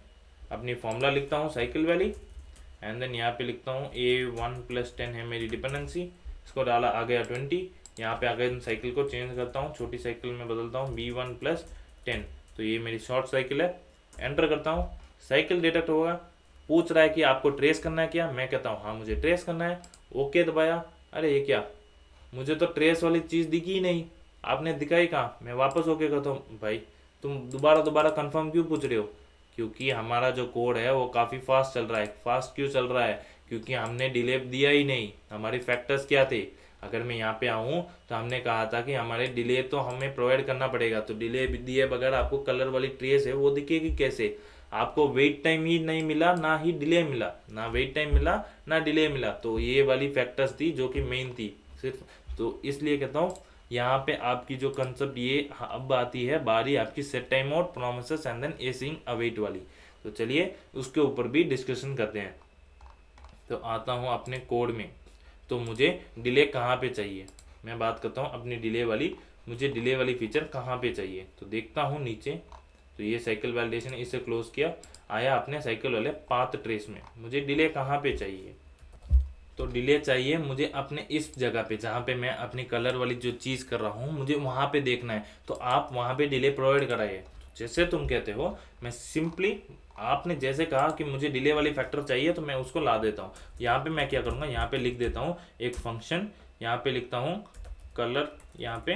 अपनी फॉर्मूला लिखता हूँ साइकिल वाली, एंड देन यहाँ पे लिखता हूँ A1+10 है मेरी डिपेंडेंसी, इसको डाला आ गया 20। यहाँ पे आगे साइकिल को चेंज करता हूँ, छोटी साइकिल में बदलता हूँ B1+10, तो ये मेरी शॉर्ट साइकिल है। एंटर करता हूँ, साइकिल डिटेक्ट होगा। पूछ रहा है कि आपको ट्रेस करना है क्या, मैं कहता हूँ हाँ मुझे ट्रेस करना है, ओके दबाया। अरे ये क्या, मुझे तो ट्रेस वाली चीज़ दिखी ही नहीं, आपने दिखाई कहाँ। मैं वापस ओके करता हूँ, भाई तुम दोबारा कंफर्म क्यों पूछ रहे हो, क्योंकि हमारा जो कोड है वो काफ़ी फास्ट चल रहा है। फास्ट क्यों चल रहा है, क्योंकि हमने डिले दिया ही नहीं। हमारे फैक्टर्स क्या थे, अगर मैं यहाँ पे आऊँ तो हमने कहा था कि हमारे डिले तो हमें प्रोवाइड करना पड़ेगा, तो डिले दिए बगैर आपको कलर वाली ट्रेस है वो दिखेगी कैसे। आपको वेट टाइम ही नहीं मिला, ना ही डिले मिला, ना वेट टाइम मिला ना डिले मिला, तो ये वाली फैक्टर्स थी जो कि मेन थी सिर्फ। तो इसलिए कहता हूँ यहाँ पे आपकी जो कंसेप्ट ये अब आती है बारी आपकी set time out, promises and then async await वाली। तो चलिए उसके ऊपर भी डिस्कशन करते हैं। तो आता हूँ अपने कोड में, तो मुझे डिले कहाँ पे चाहिए, मैं बात करता हूँ अपनी डिले वाली। मुझे डिले वाली फीचर कहाँ पे चाहिए, तो देखता हूँ नीचे, तो ये साइकिल वैलिडेशन, इसे क्लोज किया, आया अपने साइकिल वाले पाथ ट्रेस में। मुझे डिले कहाँ पे चाहिए, तो डिले चाहिए मुझे अपने इस जगह पे जहाँ पे मैं अपनी कलर वाली जो चीज़ कर रहा हूँ, मुझे वहाँ पे देखना है। तो आप वहाँ पे डिले प्रोवाइड कराइए, तो जैसे तुम कहते हो मैं सिंपली, आपने जैसे कहा कि मुझे डिले वाली फैक्टर चाहिए तो मैं उसको ला देता हूँ। यहाँ पे मैं क्या करूँगा, यहाँ पे लिख देता हूँ एक फंक्शन, यहाँ पे लिखता हूँ कलर, यहाँ पे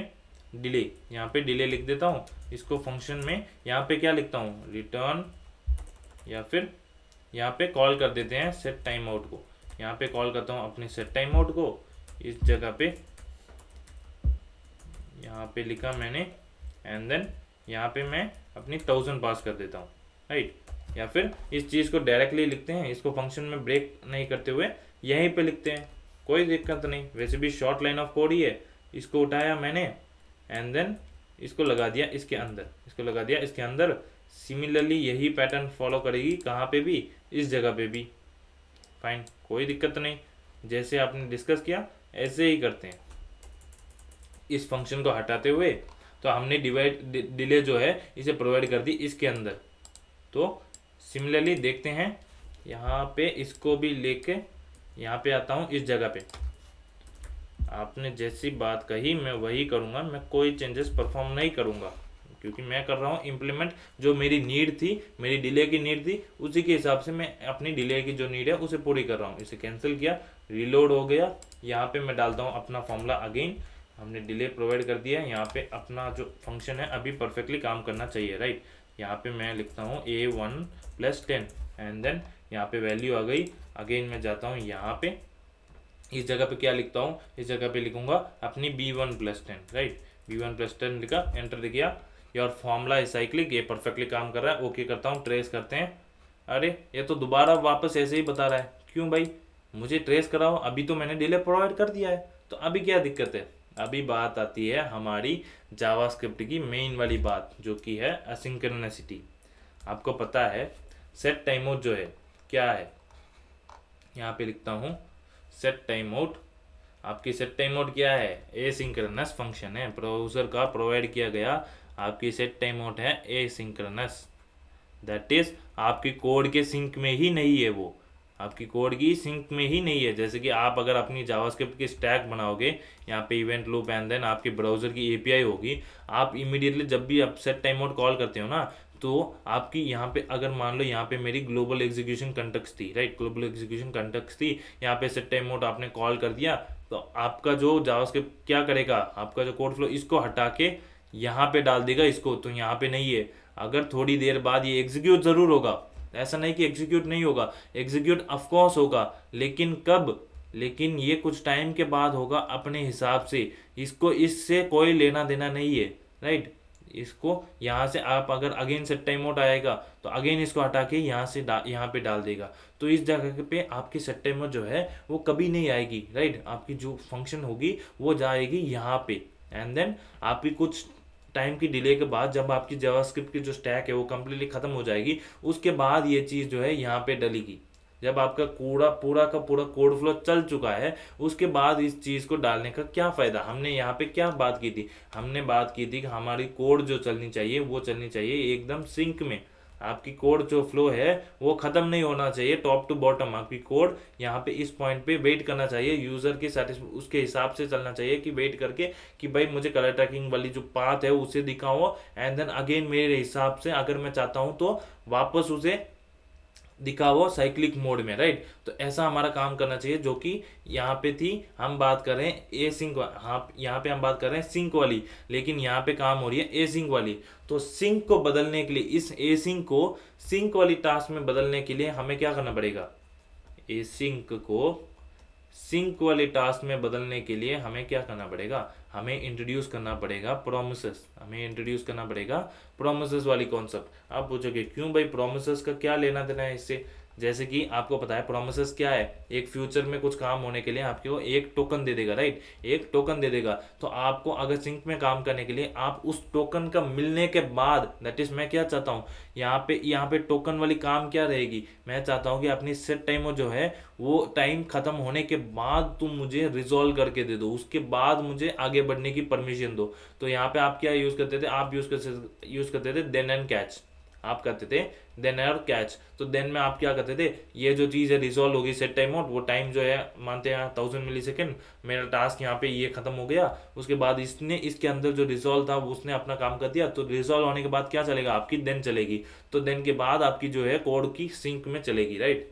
डिले, यहाँ पे डिले लिख देता हूँ। इसको फंक्शन में यहाँ पे क्या लिखता हूँ, रिटर्न, या फिर यहाँ पे कॉल कर देते हैं सेट टाइम आउट को। यहाँ पे कॉल करता हूँ अपने सेट टाइम आउट को, इस जगह पे यहाँ पे लिखा मैंने, एंड देन यहाँ पे मैं अपनी 1000 पास कर देता हूँ, राइट। या फिर इस चीज़ को डायरेक्टली लिखते हैं, इसको फंक्शन में ब्रेक नहीं करते हुए यहीं पे लिखते हैं, कोई दिक्कत नहीं। वैसे भी शॉर्ट लाइन ऑफ कोड ही है। इसको उठाया मैंने, एंड देन इसको लगा दिया इसके अंदर, इसको लगा दिया इसके अंदर। सिमिलरली यही पैटर्न फॉलो करेगी कहाँ पे भी, इस जगह पे भी, फाइन, कोई दिक्कत नहीं। जैसे आपने डिस्कस किया ऐसे ही करते हैं। इस फंक्शन को हटाते हुए तो हमने डिले जो है इसे प्रोवाइड कर दी इसके अंदर। तो सिमिलरली देखते हैं, यहाँ पे इसको भी लेके यहाँ पे आता हूँ इस जगह पे। आपने जैसी बात कही मैं वही करूँगा, मैं कोई चेंजेस परफॉर्म नहीं करूँगा, क्योंकि मैं कर रहा हूँ इम्प्लीमेंट। जो मेरी नीड थी, मेरी डिले की नीड थी, उसी के हिसाब से मैं अपनी डिले की जो नीड है उसे पूरी कर रहा हूँ। इसे कैंसिल किया, रीलोड हो गया। यहाँ पे मैं डालता हूँ अपना फॉर्मूला अगेन, हमने डिले प्रोवाइड कर दिया। यहाँ पे अपना जो फंक्शन है अभी परफेक्टली काम करना चाहिए, राइट। यहाँ पे मैं लिखता हूँ A1+10, एंड देन यहाँ पे वैल्यू आ गई। अगेन मैं जाता हूँ यहाँ पे, इस जगह पे क्या लिखता हूँ, इस जगह पे लिखूंगा अपनी B1+10, राइट। B1+10 लिखा, एंटर किया। योर फॉर्मूला इज साइक्लिक, ये परफेक्टली काम कर रहा है। ओके करता हूँ, ट्रेस करते हैं। अरे ये तो दोबारा वापस ऐसे ही बता रहा है, क्यों भाई, मुझे ट्रेस कराओ, अभी तो मैंने डिले प्रोवाइड कर दिया है, तो अभी क्या दिक्कत है। अभी बात आती है हमारी जावास्क्रिप्ट की मेन वाली बात, जो कि है असिंक्रोनिसिटी। आपको पता है सेट टाइम आउट जो है क्या है, यहाँ पे लिखता हूँ सेट टाइम आउट। आपकी सेट टाइम आउट क्या है, एसिंक्रोनस फंक्शन है, ब्राउज़र का प्रोवाइड किया गया। आपकी सेट टाइम आउट है एसिंक्रोनस, दैट इज आपकी कोड के सिंक में ही नहीं है, वो आपकी कोड की सिंक में ही नहीं है। जैसे कि आप अगर अपनी जावास्क्रिप्ट की स्टैक बनाओगे, यहाँ पे इवेंट लूप एंड देन आपकी ब्राउज़र की एपीआई होगी, आप इमीडिएटली जब भी आप सेट टाइम आउट कॉल करते हो ना, तो आपकी यहाँ पे अगर मान लो यहाँ पे मेरी ग्लोबल एग्जीक्यूशन कंटेक्स्ट थी, राइट, ग्लोबल एग्जीक्यूशन कंटेक्स्ट थी, यहाँ पे सेट टाइम आउट आपने कॉल कर दिया, तो आपका जो जावास्क्रिप्ट क्या करेगा, आपका जो कोड फ्लो इसको हटा के यहाँ पे डाल देगा इसको, तो यहाँ पे नहीं है। अगर थोड़ी देर बाद ये एग्जीक्यूट ज़रूर होगा, ऐसा नहीं कि एग्जीक्यूट नहीं होगा, एग्जीक्यूट ऑफकोर्स होगा, लेकिन कब, लेकिन ये कुछ टाइम के बाद होगा अपने हिसाब से। इसको इससे कोई लेना देना नहीं है, राइट। इसको यहाँ से आप अगर अगेन सेट टाइम आउट आएगा तो अगेन इसको हटा के यहाँ से यहाँ पे डाल देगा, तो इस जगह पे आपकी सेट टाइम आउट जो है वो कभी नहीं आएगी, राइट। आपकी जो फंक्शन होगी वो जाएगी यहाँ पे, एंड देन आपकी कुछ टाइम की डिले के बाद जब आपकी जावास्क्रिप्ट की जो स्टैक है वो कम्प्लीटली खत्म हो जाएगी, उसके बाद ये चीज़ जो है यहाँ पे डलेगी। जब आपका पूरा का पूरा कोड फ्लो चल चुका है, उसके बाद इस चीज़ को डालने का क्या फ़ायदा। हमने यहाँ पे क्या बात की थी, हमने बात की थी कि हमारी कोड जो चलनी चाहिए वो चलनी चाहिए एकदम सिंक में, आपकी कोड जो फ्लो है वो खत्म नहीं होना चाहिए टॉप टू बॉटम। आपकी कोड यहाँ पे इस पॉइंट पे वेट करना चाहिए, यूजर के उसके हिसाब से चलना चाहिए कि वेट करके कि भाई मुझे कलर ट्रैकिंग वाली जो पाथ है उसे दिखाओ, एंड देन अगेन मेरे हिसाब से अगर मैं चाहता हूँ तो वापस उसे दिखाओ साइक्लिक मोड में, राइट। तो ऐसा हमारा काम करना चाहिए, जो कि यहाँ पे थी हम बात कर रहे हैं ए सिंक, हाँ यहाँ पे हम बात कर रहे हैं सिंक वाली, लेकिन यहाँ पे काम हो रही है ए सिंक वाली। तो सिंक को बदलने के लिए, इस ए सिंक को सिंक वाली टास्क में बदलने के लिए हमें क्या करना पड़ेगा, ए सिंक को सिंक वाले टास्क में बदलने के लिए हमें क्या करना पड़ेगा, हमें इंट्रोड्यूस करना पड़ेगा प्रोमिसेस, हमें इंट्रोड्यूस करना पड़ेगा प्रोमिसेस वाली कॉन्सेप्ट। आप पूछोगे क्यों भाई, प्रोमिसेस का क्या लेना देना है इससे। जैसे कि आपको पता है प्रोमिसेस क्या है, एक फ्यूचर में कुछ काम होने के लिए आपको एक टोकन दे देगा, राइट, एक टोकन दे देगा। तो आपको अगर सिंक में काम करने के लिए आप उस टोकन का मिलने के बाद, दैट इज मैं क्या चाहता हूँ यहाँ पे टोकन वाली काम क्या रहेगी, मैं चाहता हूँ कि अपनी सेट टाइम जो है वो टाइम खत्म होने के बाद तुम मुझे रिजॉल्व करके दे दो, उसके बाद मुझे आगे बढ़ने की परमिशन दो। तो यहाँ पे आप क्या यूज करते थे, आप यूज करते थे देन एंड कैच, आप करते थे देन और कैच। तो देन में आप क्या करते थे, ये जो चीज़ है रिजॉल्व होगी सेट टाइम आउट, वो टाइम जो है मानते हैं 1000 मिली सेकेंड, मेरा टास्क यहाँ पे ये खत्म हो गया, उसके बाद इसने इसके अंदर जो रिजॉल्व था वो उसने अपना काम कर दिया। तो रिजॉल्व होने के बाद क्या चलेगा, आपकी देन चलेगी, तो देन के बाद आपकी जो है कोड की सिंक में चलेगी, राइट।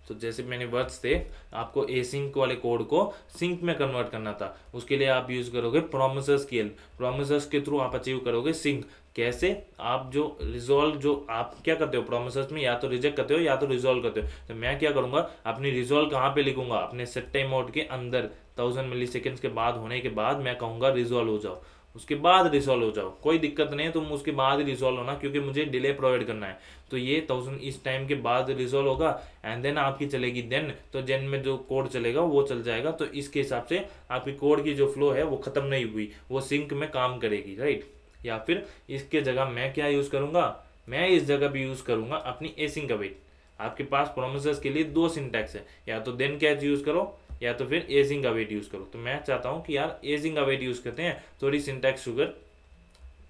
तो जैसे मैंने वर्ड्स थे, आपको ए सिंक वाले कोड को सिंक में कन्वर्ट करना था, उसके लिए आप यूज करोगे प्रोमिसेस की हेल्प, प्रोमिसेस के थ्रू आप अचीव करोगे सिंक। कैसे, आप जो रिजॉल्व जो आप क्या करते हो प्रोमिसेस में, या तो रिजेक्ट करते हो या तो रिजॉल्व करते हो। तो मैं क्या करूंगा, अपनी रिजॉल्व कहाँ पे लिखूंगा, अपने सेट टाइम मोड के अंदर 1000 मिली सेकेंड्स के बाद होने के बाद मैं कहूंगा रिजॉल्व हो जाओ, उसके बाद रिजॉल्व हो जाओ, कोई दिक्कत नहीं है, तुम उसके बाद ही रिजॉल्व होना, क्योंकि मुझे डिले प्रोवाइड करना है। तो ये 1000 इस टाइम के बाद रिजॉल्व होगा, एंड देन आपकी चलेगी देन, तो देन में जो कोड चलेगा वो चल जाएगा। तो इसके हिसाब से आपकी कोड की जो फ्लो है वो खत्म नहीं हुई, वो सिंक में काम करेगी, राइट। या फिर इसके जगह मैं क्या यूज करूंगा, मैं इस जगह भी यूज करूंगा अपनी एसिंक अवेट। आपके पास प्रोमिसेस के लिए दो सिंटैक्स है, या तो देन कैच यूज करो या तो फिर एजिंग अवेट यूज करो। तो मैं चाहता हूं कि यार एजिंग अवेट यूज करते हैं, थोड़ी सिंटैक्स शुगर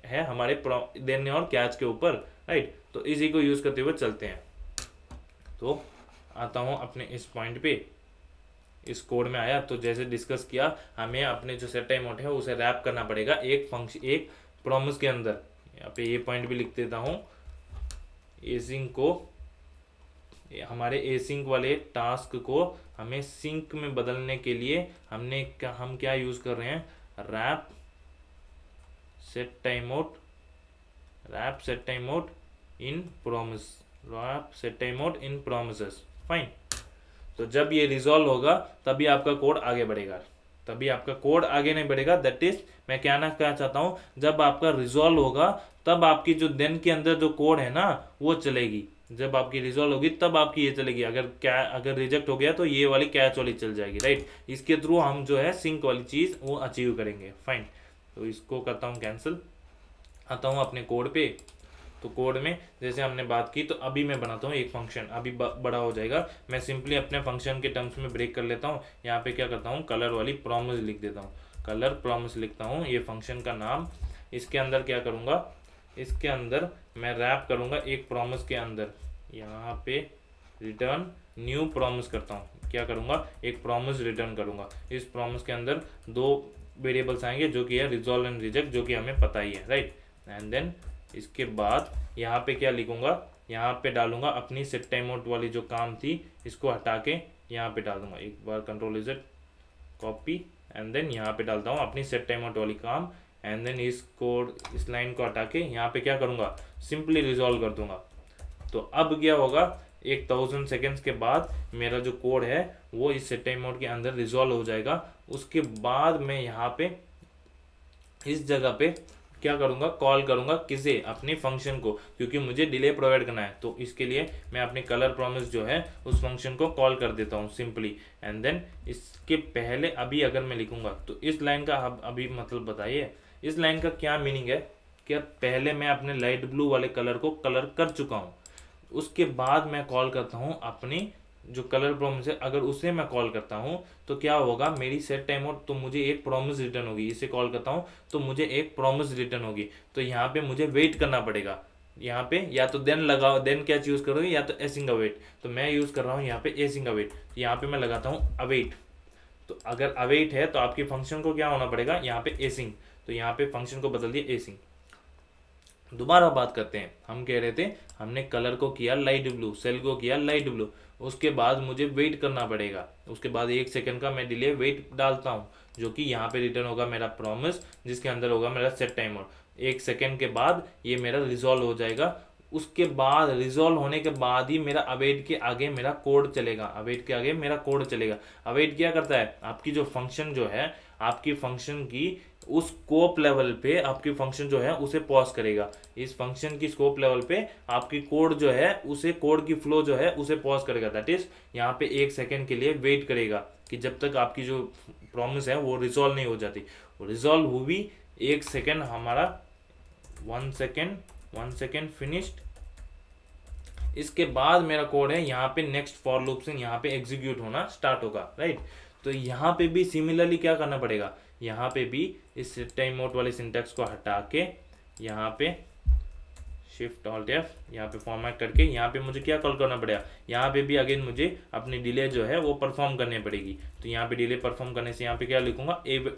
है हमारे देन और कैच के ऊपर, राइट। तो इसी को यूज करते हुए चलते हैं। तो आता हूं अपने इस पॉइंट पे, इस कोड में आया। तो जैसे डिस्कस किया, हमें अपने जो सेट टाइम आउट है उसे रैप करना पड़ेगा एक फंक्शन, एक प्रॉमिस के अंदर। यहाँ पे ये पॉइंट भी लिख देता हूँ, एसिंग को, हमारे एसिंक वाले टास्क को हमें सिंक में बदलने के लिए हम क्या यूज कर रहे हैं, wrap set time out, wrap set time out in promise, wrap set time out in promises, fine. तो जब ये रिजॉल्व होगा तभी आपका कोड आगे बढ़ेगा, तभी आपका कोड आगे नहीं बढ़ेगा। दैट इज मैं क्या चाहता हूं, जब आपका रिजॉल्व होगा तब आपकी जो देन के अंदर जो कोड है ना वो चलेगी, जब आपकी रिजॉल्व होगी तब आपकी ये चलेगी। अगर रिजेक्ट हो गया तो ये वाली कैच वाली चल जाएगी, राइट। इसके थ्रू हम जो है सिंक वाली चीज वो अचीव करेंगे, फाइन। तो इसको करता हूँ कैंसिल, आता हूँ अपने कोड पे। तो कोड में जैसे हमने बात की, तो अभी मैं बनाता हूँ एक फंक्शन, अभी बड़ा हो जाएगा। मैं सिंपली अपने फंक्शन के टर्म्स में ब्रेक कर लेता हूँ। यहाँ पे क्या करता हूँ, कलर वाली प्रॉमिस लिख देता हूँ, कलर प्रॉमिस लिखता हूँ, ये फंक्शन का नाम। इसके अंदर क्या करूँगा, इसके अंदर मैं रैप करूँगा एक प्रॉमिस के अंदर, यहाँ पे रिटर्न न्यू प्रॉमिस करता हूँ। क्या करूँगा, एक प्रॉमिस रिटर्न करूँगा। इस प्रॉमिस के अंदर दो वेरिएबल्स आएंगे जो कि है रिजॉल्व एंड रिजेक्ट, जो कि हमें पता ही है, राइट। एंड देन इसके बाद यहाँ पे क्या लिखूंगा, यहाँ पे डालूंगा अपनी सेट टाइम आउट वाली जो काम थी, इसको हटा के यहाँ पे डाल दूंगा। एक बार control Z copy, and then यहाँ पे डालता हूँ अपनी सेट टाइम आउट वाली काम, एंड देन इस कोड, इस लाइन को हटा के यहाँ पे क्या करूँगा, सिंपली रिजॉल्व कर दूंगा। तो अब क्या होगा, 1000 सेकेंड्स के बाद मेरा जो कोड है वो इस सेट टाइम आउट के अंदर रिजॉल्व हो जाएगा। उसके बाद मैं यहाँ पे इस जगह पे क्या करूँगा, कॉल करूँगा किसे, अपने फंक्शन को, क्योंकि मुझे डिले प्रोवाइड करना है। तो इसके लिए मैं अपने कलर प्रॉमिस जो है उस फंक्शन को कॉल कर देता हूँ सिंपली। एंड देन इसके पहले अभी अगर मैं लिखूँगा तो इस लाइन का अभी मतलब बताइए, इस लाइन का क्या मीनिंग है, क्या पहले मैं अपने लाइट ब्लू वाले कलर को कलर कर चुका हूँ, उसके बाद मैं कॉल करता हूँ अपनी जो कलर प्रॉमिस है, अगर उसे मैं कॉल करता हूँ तो क्या होगा, मेरी सेट टाइम आउट, तो मुझे एक प्रॉमिस रिटर्न होगी। इसे कॉल करता हूँ तो मुझे एक प्रॉमिस रिटर्न होगी। तो यहाँ पे मुझे वेट करना पड़ेगा, यहाँ पे या तो देन लगाओ, देन क्या चूज करोगे, या तो एसिंग अवेट। तो मैं यूज कर रहा हूँ यहाँ पे एसिंग अवेट। यहाँ पे मैं लगाता हूँ अवेट। तो अगर अवेट है तो आपकी फंक्शन को क्या होना पड़ेगा, यहाँ पे एसिंग। तो यहाँ पे फंक्शन को बदल दिया एसिंग। दोबारा बात करते हैं, हम कह रहे थे हमने कलर को किया लाइट ब्लू, सेल को किया लाइट ब्लू, उसके बाद मुझे वेट करना पड़ेगा। उसके बाद 1 सेकंड का मैं डिले वेट डालता हूँ, जो कि यहाँ पे रिटर्न होगा मेरा प्रॉमिस, जिसके अंदर होगा मेरा सेट टाइमर। 1 सेकंड के बाद ये मेरा रिजॉल्व हो जाएगा। उसके बाद रिजॉल्व होने के बाद ही मेरा अवेट के आगे मेरा कोड चलेगा, अवेट के आगे मेरा कोड चलेगा। अवेट क्या करता है, आपकी जो फंक्शन जो है, आपकी फंक्शन की उस स्कोप लेवल पे आपकी फंक्शन जो है उसे पॉज करेगा। इस फंक्शन की स्कोप लेवल पे आपकी कोड जो है उसे, कोड की फ्लो जो है उसे पॉज करेगा। दैट इज यहाँ पे 1 सेकंड के लिए वेट करेगा कि जब तक आपकी जो प्रॉमिस है वो रिजॉल्व नहीं हो जाती। वो रिजॉल्व हुई 1 सेकंड, हमारा 1 सेकंड फिनिश्ड। इसके बाद मेरा कोड है यहाँ पे नेक्स्ट फॉर लूप से यहाँ पे एग्जीक्यूट होना स्टार्ट होगा, राइट। तो यहाँ पे भी सिमिलरली क्या करना पड़ेगा, यहाँ पे भी इस टाइम आउट वाले सिंटैक्स को हटा के यहाँ पे शिफ्ट ऑल्ट एफ यहाँ पे फॉर्मेट करके यहाँ पे मुझे क्या कॉल करना पड़ेगा, यहाँ पे भी अगेन मुझे अपनी डिले जो है वो परफॉर्म करनी पड़ेगी। तो यहाँ पे डिले परफॉर्म करने से यहाँ पे क्या लिखूंगा,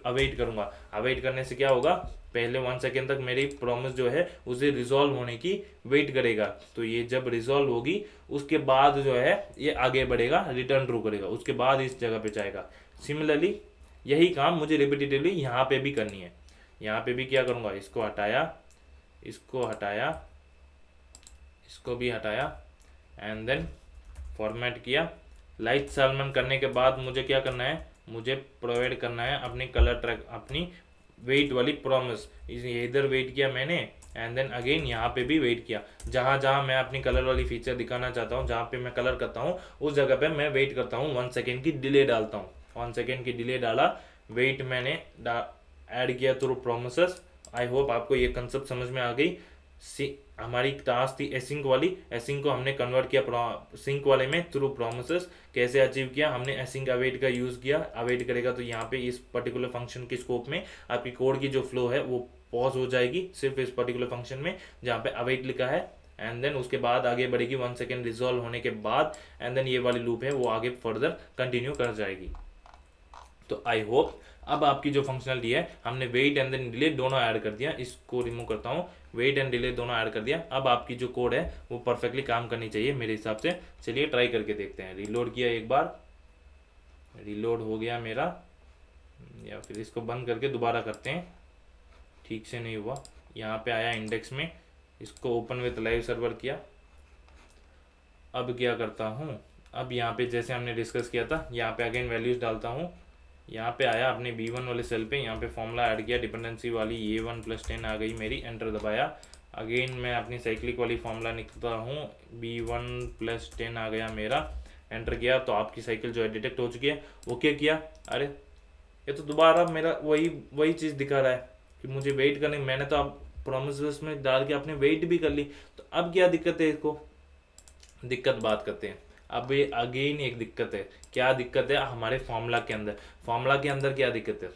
अवेट करूंगा। अवेट करने से क्या होगा, पहले 1 सेकेंड तक मेरी प्रॉमिस जो है उसे रिजॉल्व होने की वेट करेगा। तो ये जब रिजॉल्व होगी उसके बाद जो है ये आगे बढ़ेगा, रिटर्न ट्रू करेगा, उसके बाद इस जगह पे जाएगा। सिमिलरली यही काम मुझे रिपीटेटिवली यहाँ पे भी करनी है। यहाँ पे भी क्या करूँगा, इसको हटाया, इसको हटाया, इसको भी हटाया, एंड देन फॉर्मेट किया। लाइट सैलमन करने के बाद मुझे क्या करना है, मुझे प्रोवाइड करना है अपनी कलर ट्रैक, अपनी वेट वाली प्रॉमिस। इधर वेट किया मैंने, एंड देन अगेन यहाँ पे भी वेट किया। जहाँ जहाँ मैं अपनी कलर वाली फीचर दिखाना चाहता हूँ, जहाँ पे मैं कलर करता हूँ उस जगह पे मैं वेट करता हूँ, 1 सेकेंड की डिले डालता हूँ। 1 सेकेंड की डिले डाला, वेट मैंने ऐड किया थ्रू प्रोमिसेस। आई होप आपको ये कंसेप्ट समझ में आ गई। हमारी टास्क थी एसिंक वाली, एसिंक को हमने कन्वर्ट किया सिंक वाले में थ्रू प्रोमिसेस। कैसे अचीव किया, हमने एसिंक अवेट का यूज किया। अवेट करेगा तो यहाँ पे इस पर्टिकुलर फंक्शन के स्कोप में आपकी कोड की जो फ्लो है वो पॉज हो जाएगी सिर्फ इस पर्टिकुलर फंक्शन में जहाँ पे अवेट लिखा है, एंड देन उसके बाद आगे बढ़ेगी 1 सेकेंड रिजॉल्व होने के बाद, एंड देन ये वाली लूप है वो आगे फर्दर कंटिन्यू कर जाएगी। तो आई होप अब आपकी जो फंक्शनलिटी है, हमने वेट एंड देन डिले दोनों ऐड कर दिया। इसको रिमूव करता हूँ, वेट एंड डिले दोनों ऐड कर दिया। अब आपकी जो कोड है वो परफेक्टली काम करनी चाहिए मेरे हिसाब से। चलिए ट्राई करके देखते हैं। रीलोड किया, एक बार रीलोड हो गया मेरा, या फिर इसको बंद करके दोबारा करते हैं, ठीक से नहीं हुआ। यहाँ पे आया इंडेक्स में, इसको ओपन विथ लाइव सर्वर किया। अब क्या करता हूँ, अब यहाँ पे जैसे हमने डिस्कस किया था, यहाँ पे अगेन वैल्यूज डालता हूँ। यहाँ पे आया अपने B1 वाले सेल पे, यहाँ पे फॉर्मूला ऐड किया, डिपेंडेंसी वाली A1 + 10 आ गई मेरी, एंटर दबाया। अगेन मैं अपनी साइक्लिक वाली फॉर्मूला निकलता हूँ, B1 + 10 आ गया मेरा, एंटर किया तो आपकी साइकिल जो है डिटेक्ट हो चुकी है। ओके किया, अरे ये तो दोबारा मेरा वही चीज़ दिखा रहा है कि मुझे वेट करने, मैंने तो अब प्रोमिस में डाल के आपने वेट भी कर ली। तो अब क्या दिक्कत है, इसको दिक्कत बात करते हैं। अब ये अगेन एक दिक्कत है, क्या दिक्कत है हमारे फॉर्मूला के अंदर, फॉर्मूला के अंदर क्या दिक्कत है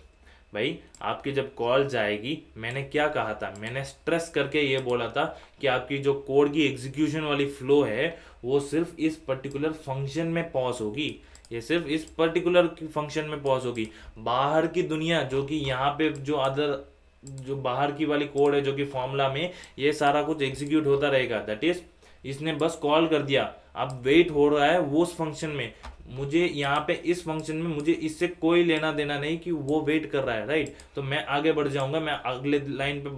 भाई, आपकी जब कॉल जाएगी, मैंने क्या कहा था, मैंने स्ट्रेस करके ये बोला था कि आपकी जो कोड की एग्जीक्यूशन वाली फ्लो है वो सिर्फ इस पर्टिकुलर फंक्शन में पॉज होगी, ये सिर्फ इस पर्टिकुलर फंक्शन में पॉज होगी। बाहर की दुनिया जो कि यहाँ पे जो बाहर की वाली कोड है जो कि फॉर्मूला में, ये सारा कुछ एग्जीक्यूट होता रहेगा। दैट इज इसने बस कॉल कर दिया, अब वेट हो रहा है वो उस फंक्शन में, मुझे यहाँ पे इस फंक्शन में मुझे इससे कोई लेना देना नहीं कि वो वेट कर रहा है, राइट। तो मैं आगे बढ़ जाऊंगा, मैं अगले लाइन पे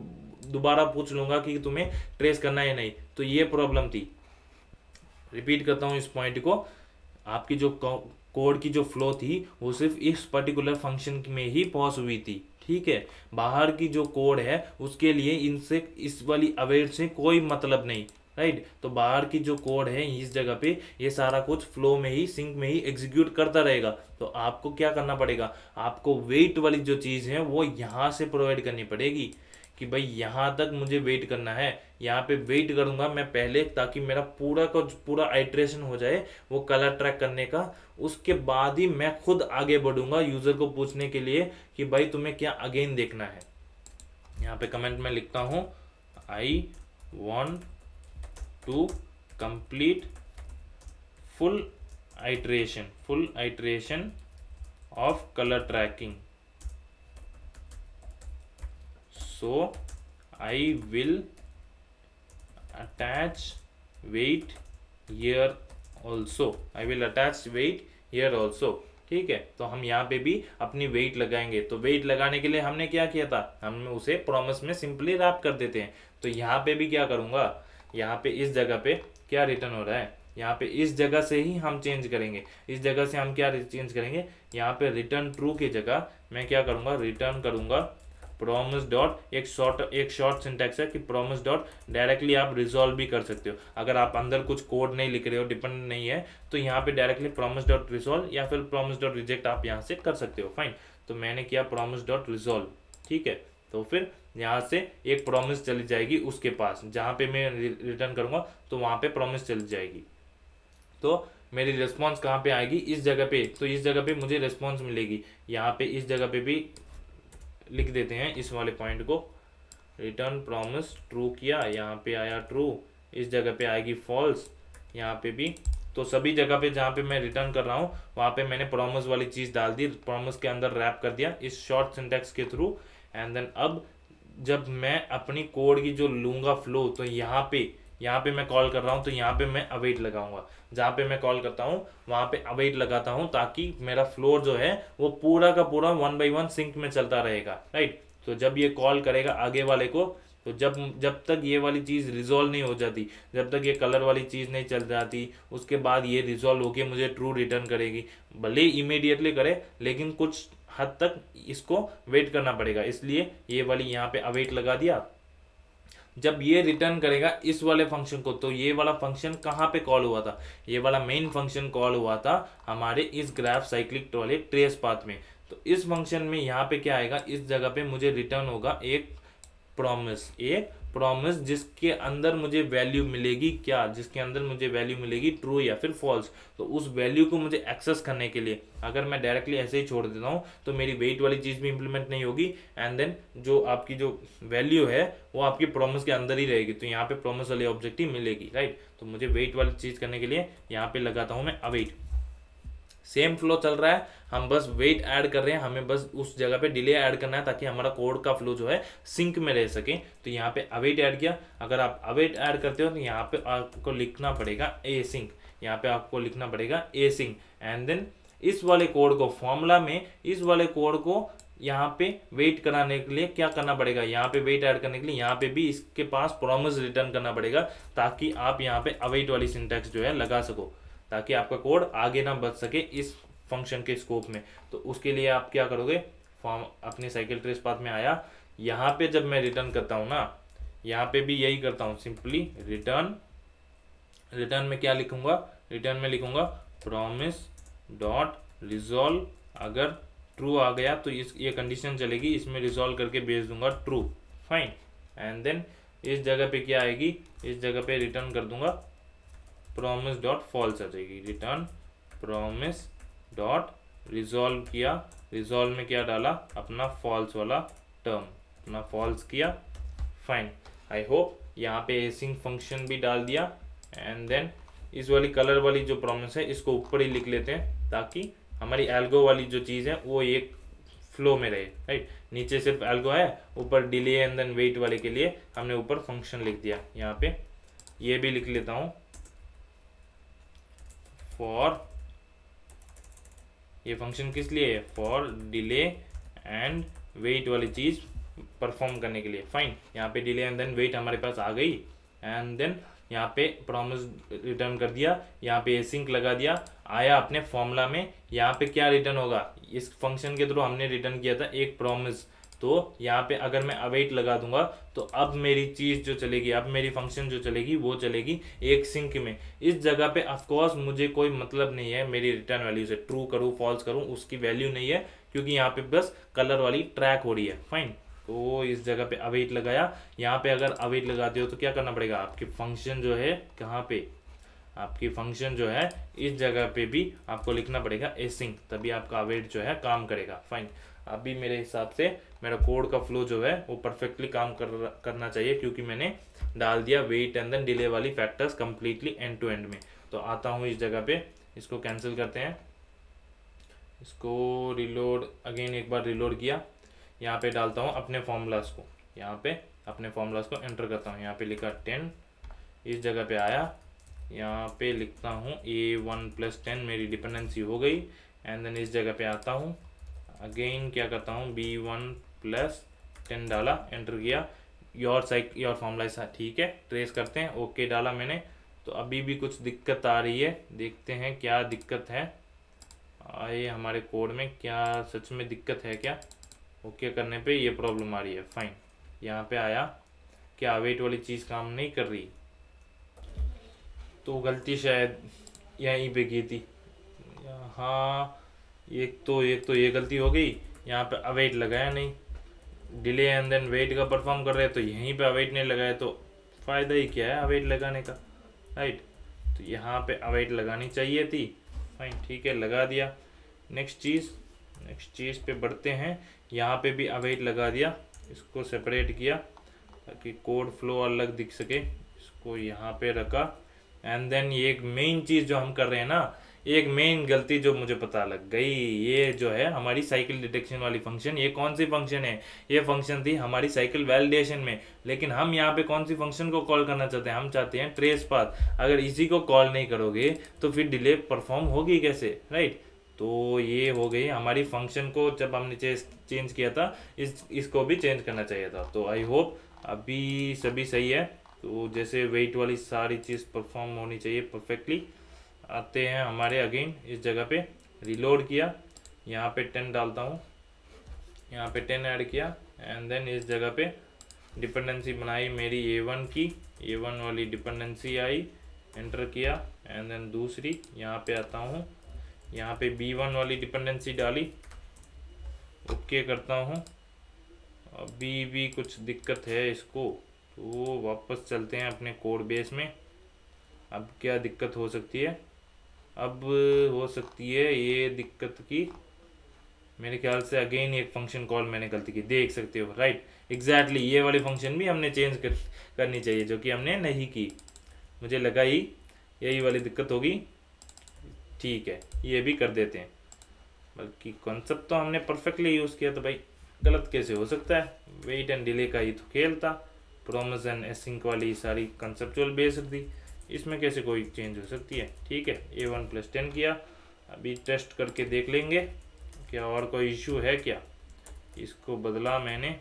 दोबारा पूछ लूंगा कि तुम्हें ट्रेस करना है या नहीं। तो ये प्रॉब्लम थी। रिपीट करता हूँ इस पॉइंट को, आपकी जो कोड की जो फ्लो थी वो सिर्फ इस पर्टिकुलर फंक्शन में ही पॉज हुई थी, ठीक है। बाहर की जो कोड है उसके लिए इनसे, इस वाली अवेट से कोई मतलब नहीं, राइट। तो बाहर की जो कोड है इस जगह पे ये सारा कुछ फ्लो में ही, सिंक में ही एग्जीक्यूट करता रहेगा। तो आपको क्या करना पड़ेगा, आपको वेट वाली जो चीज़ है वो यहाँ से प्रोवाइड करनी पड़ेगी कि भाई यहाँ तक मुझे वेट करना है, यहाँ पे वेट करूँगा मैं पहले, ताकि मेरा पूरा आइट्रेशन हो जाए वो कलर ट्रैक करने का। उसके बाद ही मैं खुद आगे बढ़ूंगा यूज़र को पूछने के लिए कि भाई तुम्हें क्या अगेन देखना है। यहाँ पे कमेंट में लिखता हूँ, I want to complete full iteration of color tracking. So I will attach weight here also. ठीक है, तो हम यहाँ पे भी अपनी वेट लगाएंगे। तो वेट लगाने के लिए हमने क्या किया था, हमने उसे प्रॉमिस में सिंपली रैप कर देते हैं। तो यहाँ पे भी क्या करूँगा, यहाँ पे इस जगह पे क्या रिटर्न हो रहा है, यहाँ पे इस जगह से ही हम चेंज करेंगे। इस जगह से हम क्या चेंज करेंगे, यहाँ पे रिटर्न ट्रू की जगह मैं क्या करूँगा, रिटर्न करूँगा प्रॉमिस डॉट, एक शॉर्ट सिंटैक्स है कि प्रॉमिस डॉट डायरेक्टली आप रिजॉल्व भी कर सकते हो। अगर आप अंदर कुछ कोड नहीं लिख रहे हो, डिपेंड नहीं है, तो यहाँ पे डायरेक्टली प्रॉमिस डॉट रिजॉल्व या फिर प्रॉमिस डॉट रिजेक्ट आप यहाँ से कर सकते हो। फाइन, तो मैंने किया प्रॉमिस डॉट रिजॉल्व। ठीक है, तो फिर यहाँ से एक प्रॉमिस चली जाएगी उसके पास, जहाँ पे मैं रिटर्न करूँगा तो वहाँ पे प्रॉमिस चली जाएगी। तो मेरी रिस्पॉन्स कहाँ पे आएगी, इस जगह पे। तो इस जगह पे मुझे रिस्पॉन्स मिलेगी। यहाँ पे इस जगह पे भी लिख देते हैं इस वाले पॉइंट को, रिटर्न प्रॉमिस ट्रू किया, यहाँ पे आया ट्रू, इस जगह पे आएगी फॉल्स, यहाँ पे भी। तो सभी जगह पे जहाँ पे मैं रिटर्न कर रहा हूँ वहाँ पे मैंने प्रॉमिस वाली चीज़ डाल दी, प्रॉमिस के अंदर रैप कर दिया इस शॉर्ट सिंटैक्स के थ्रू। एंड देन अब जब मैं अपनी कोड की जो लूँगा फ्लो, तो यहाँ पे मैं कॉल कर रहा हूँ, तो यहाँ पे मैं अवेट लगाऊंगा। जहाँ पे मैं कॉल करता हूँ वहाँ पे अवेट लगाता हूँ, ताकि मेरा फ्लोर जो है वो पूरा का पूरा 1 by 1 सिंक में चलता रहेगा। राइट, तो जब ये कॉल करेगा आगे वाले को, तो जब तक ये वाली चीज़ रिजॉल्व नहीं हो जाती, जब तक ये कलर वाली चीज़ नहीं चल जाती, उसके बाद ये रिजॉल्व होके मुझे ट्रू रिटर्न करेगी। भले इमीडिएटली करे, लेकिन कुछ हद तक इसको वेट करना पड़ेगा। इसलिए ये वाली यहाँ पे अवेट लगा दिया। जब ये रिटर्न करेगा इस वाले फंक्शन को, तो ये वाला फंक्शन कहाँ पे कॉल हुआ था, ये वाला मेन फंक्शन कॉल हुआ था हमारे इस ग्राफ साइक्लिक वाले ट्रेस पाथ में। तो इस फंक्शन में यहाँ पे क्या आएगा, इस जगह पे मुझे रिटर्न होगा एक प्रॉमिस जिसके अंदर मुझे वैल्यू मिलेगी क्या, जिसके अंदर मुझे वैल्यू मिलेगी ट्रू या फिर फॉल्स। तो उस वैल्यू को मुझे एक्सेस करने के लिए अगर मैं डायरेक्टली ऐसे ही छोड़ देता हूँ तो मेरी वेट वाली चीज़ भी इंप्लीमेंट नहीं होगी, एंड देन जो आपकी जो वैल्यू है वो आपकी प्रॉमिस के अंदर ही रहेगी। तो यहाँ पे प्रॉमिस वाली ऑब्जेक्ट ही मिलेगी। राइट, तो मुझे वेट वाली चीज़ करने के लिए यहाँ पे लगाता हूँ मैं अवेट। सेम फ्लो चल रहा है, हम बस वेट ऐड कर रहे हैं, हमें बस उस जगह पे डिले ऐड करना है ताकि हमारा कोड का फ्लो जो है सिंक में रह सके। तो यहाँ पे अवेट ऐड किया। अगर आप अवेट ऐड करते हो तो यहाँ पे आपको लिखना पड़ेगा ए सिंक, यहाँ पे आपको लिखना पड़ेगा ए सिंक। एंड देन इस वाले कोड को फॉर्मूला में, इस वाले कोड को यहाँ पे वेट कराने के लिए क्या करना पड़ेगा, यहाँ पे वेट ऐड करने के लिए यहाँ पे भी इसके पास प्रॉमिस रिटर्न करना पड़ेगा, ताकि आप यहाँ पे अवेट वाली सिंटैक्स जो है लगा सको, ताकि आपका कोड आगे ना बढ़ सके इस फंक्शन के स्कोप में। तो उसके लिए आप क्या करोगे, फॉर्म अपने साइकिल ट्रेस पाथ में आया, यहाँ पे जब मैं रिटर्न करता हूँ ना, यहाँ पे भी यही करता हूँ, सिंपली रिटर्न में क्या लिखूंगा, रिटर्न में लिखूंगा प्रॉमिस डॉट रिजॉल्व। अगर ट्रू आ गया तो ये कंडीशन चलेगी, इसमें रिजॉल्व करके भेज दूंगा ट्रू। फाइन, एंड देन इस जगह पे क्या आएगी, इस जगह पे रिटर्न कर दूंगा प्रॉमिस डॉट फॉल्स आ जाएगी। रिटर्न प्रॉमिस डॉट रिजॉल्व किया, रिजॉल्व में क्या डाला, अपना फॉल्स वाला टर्म, अपना फॉल्स किया। फाइन, आई होप यहाँ पे एसिंग फंक्शन भी डाल दिया। एंड देन इस वाली कलर वाली जो प्रॉमिस है इसको ऊपर ही लिख लेते हैं, ताकि हमारी एल्गो वाली जो चीज़ है वो एक फ्लो में रहे। राइट, नीचे सिर्फ एल्गो है, ऊपर डिले एंड देन वेट वाले के लिए हमने ऊपर फंक्शन लिख दिया। यहाँ पे ये भी लिख लेता हूँ, फॉर, ये फंक्शन किस लिए है, फॉर डिले एंड वेट वाली चीज़ परफॉर्म करने के लिए। फाइन, यहाँ पे डिले एंड देन वेट हमारे पास आ गई। एंड देन यहाँ पे प्रॉमिस रिटर्न कर दिया, यहाँ पे एसिंक लगा दिया, आया अपने फॉर्मूला में। यहाँ पे क्या रिटर्न होगा, इस फंक्शन के थ्रू हमने रिटर्न किया था एक प्रॉमिस, तो यहाँ पे अगर मैं अवेट लगा दूंगा तो अब मेरी चीज़ जो चलेगी, अब मेरी फंक्शन जो चलेगी वो चलेगी एक सिंक में। इस जगह पे ऑफकोर्स मुझे कोई मतलब नहीं है मेरी रिटर्न वैल्यू से, ट्रू करूँ फॉल्स करूँ उसकी वैल्यू नहीं है, क्योंकि यहाँ पे बस कलर वाली ट्रैक हो रही है। फाइन, तो इस जगह पे अवेट लगाया। यहाँ पे अगर अवेट लगाते हो तो क्या करना पड़ेगा, आपके फंक्शन जो है कहाँ पे, आपकी फंक्शन जो है इस जगह पे भी आपको लिखना पड़ेगा एसिंग, तभी आपका अवेट जो है काम करेगा। फाइन, अभी मेरे हिसाब से मेरा कोड का फ्लो जो है वो परफेक्टली काम करना चाहिए, क्योंकि मैंने डाल दिया वेट एंड देन डिले वाली factors completely end to end में। तो आता हूँ इस जगह पे, इसको कैंसिल करते हैं, इसको रिलोड अगेन एक बार रिलोड किया, यहाँ पे डालता हूँ अपने फॉर्मूलाज को, यहाँ पे अपने फॉर्मूलाज को एंटर करता हूँ, यहाँ पे लिखा 10, इस जगह पे आया, यहाँ पे लिखता हूँ A1 + 10 मेरी डिपेंडेंसी हो गई। एंड देन इस जगह पे आता हूँ, अगेन क्या करता हूँ B1 + 10 डाला, एंटर किया, योर फॉर्मूला ठीक है, ट्रेस करते हैं, ओके डाला मैंने। तो अभी भी कुछ दिक्कत आ रही है, देखते हैं क्या दिक्कत है आए हमारे कोड में, क्या सच में दिक्कत है क्या। ओके करने पे ये प्रॉब्लम आ रही है। फाइन, यहाँ पे आया, क्या अवेट वाली चीज़ काम नहीं कर रही, तो गलती शायद यहीं पे की थी। हाँ, एक तो ये गलती हो गई, यहाँ पे अवेट लगाया नहीं, डिले एंड देन वेट का परफॉर्म कर रहे हैं, तो यहीं पे अवेट नहीं लगाया, तो फ़ायदा ही क्या है अवेट लगाने का, राइट। तो यहाँ पे अवेट लगानी चाहिए थी। फाइन, ठीक है, लगा दिया। नेक्स्ट चीज़ पे बढ़ते हैं, यहाँ पे भी अवेट लगा दिया, इसको सेपरेट किया ताकि कोड फ्लो अलग दिख सके, इसको यहाँ पे रखा। एंड देन ये एक मेन चीज़ जो हम कर रहे हैं ना, एक मेन गलती जो मुझे पता लग गई, ये जो है हमारी साइकिल डिटेक्शन वाली फंक्शन, ये कौन सी फंक्शन है, ये फंक्शन थी हमारी साइकिल वैलिडेशन में, लेकिन हम यहाँ पे कौन सी फंक्शन को कॉल करना चाहते हैं, हम चाहते हैं ट्रेस पाथ। अगर इसी को कॉल नहीं करोगे तो फिर डिले परफॉर्म होगी कैसे, राइट। तो ये हो गई हमारी फंक्शन को, जब हमने चेंज किया था इसको भी चेंज करना चाहिए था। तो आई होप अभी सभी सही है। तो जैसे वेट वाली सारी चीज़ परफॉर्म होनी चाहिए परफेक्टली। आते हैं हमारे अगेन इस जगह पे, रिलोड किया, यहाँ पे 10 डालता हूँ, यहाँ पे 10 ऐड किया, एंड देन इस जगह पे डिपेंडेंसी बनाई मेरी A1 वाली डिपेंडेंसी आई, एंटर किया, एंड देन दूसरी यहाँ पे आता हूँ, यहाँ पे B1 वाली डिपेंडेंसी डाली, ओके करता हूँ। अभी भी कुछ दिक्कत है इसको, तो वापस चलते हैं अपने कोड बेस में। अब क्या दिक्कत हो सकती है, अब हो सकती है ये दिक्कत की, मेरे ख्याल से अगेन एक फंक्शन कॉल मैंने गलती की, देख सकते हो, राइट। एग्जैक्टली ये वाली फंक्शन भी हमने चेंज करनी चाहिए, जो कि हमने नहीं की, मुझे लगा ही यही वाली दिक्कत होगी। ठीक है, ये भी कर देते हैं, बल्कि कॉन्सेप्ट तो हमने परफेक्टली यूज़ किया, तो भाई गलत कैसे हो सकता है। वेट एंड डिले का ही तो खेल था, प्रॉमिस एंड एसिंक वाली सारी कंसेप्चुअल बेस थी, इसमें कैसे कोई चेंज हो सकती है। ठीक है, A1 + 10 किया, अभी टेस्ट करके देख लेंगे क्या और कोई इशू है क्या। इसको बदला मैंने,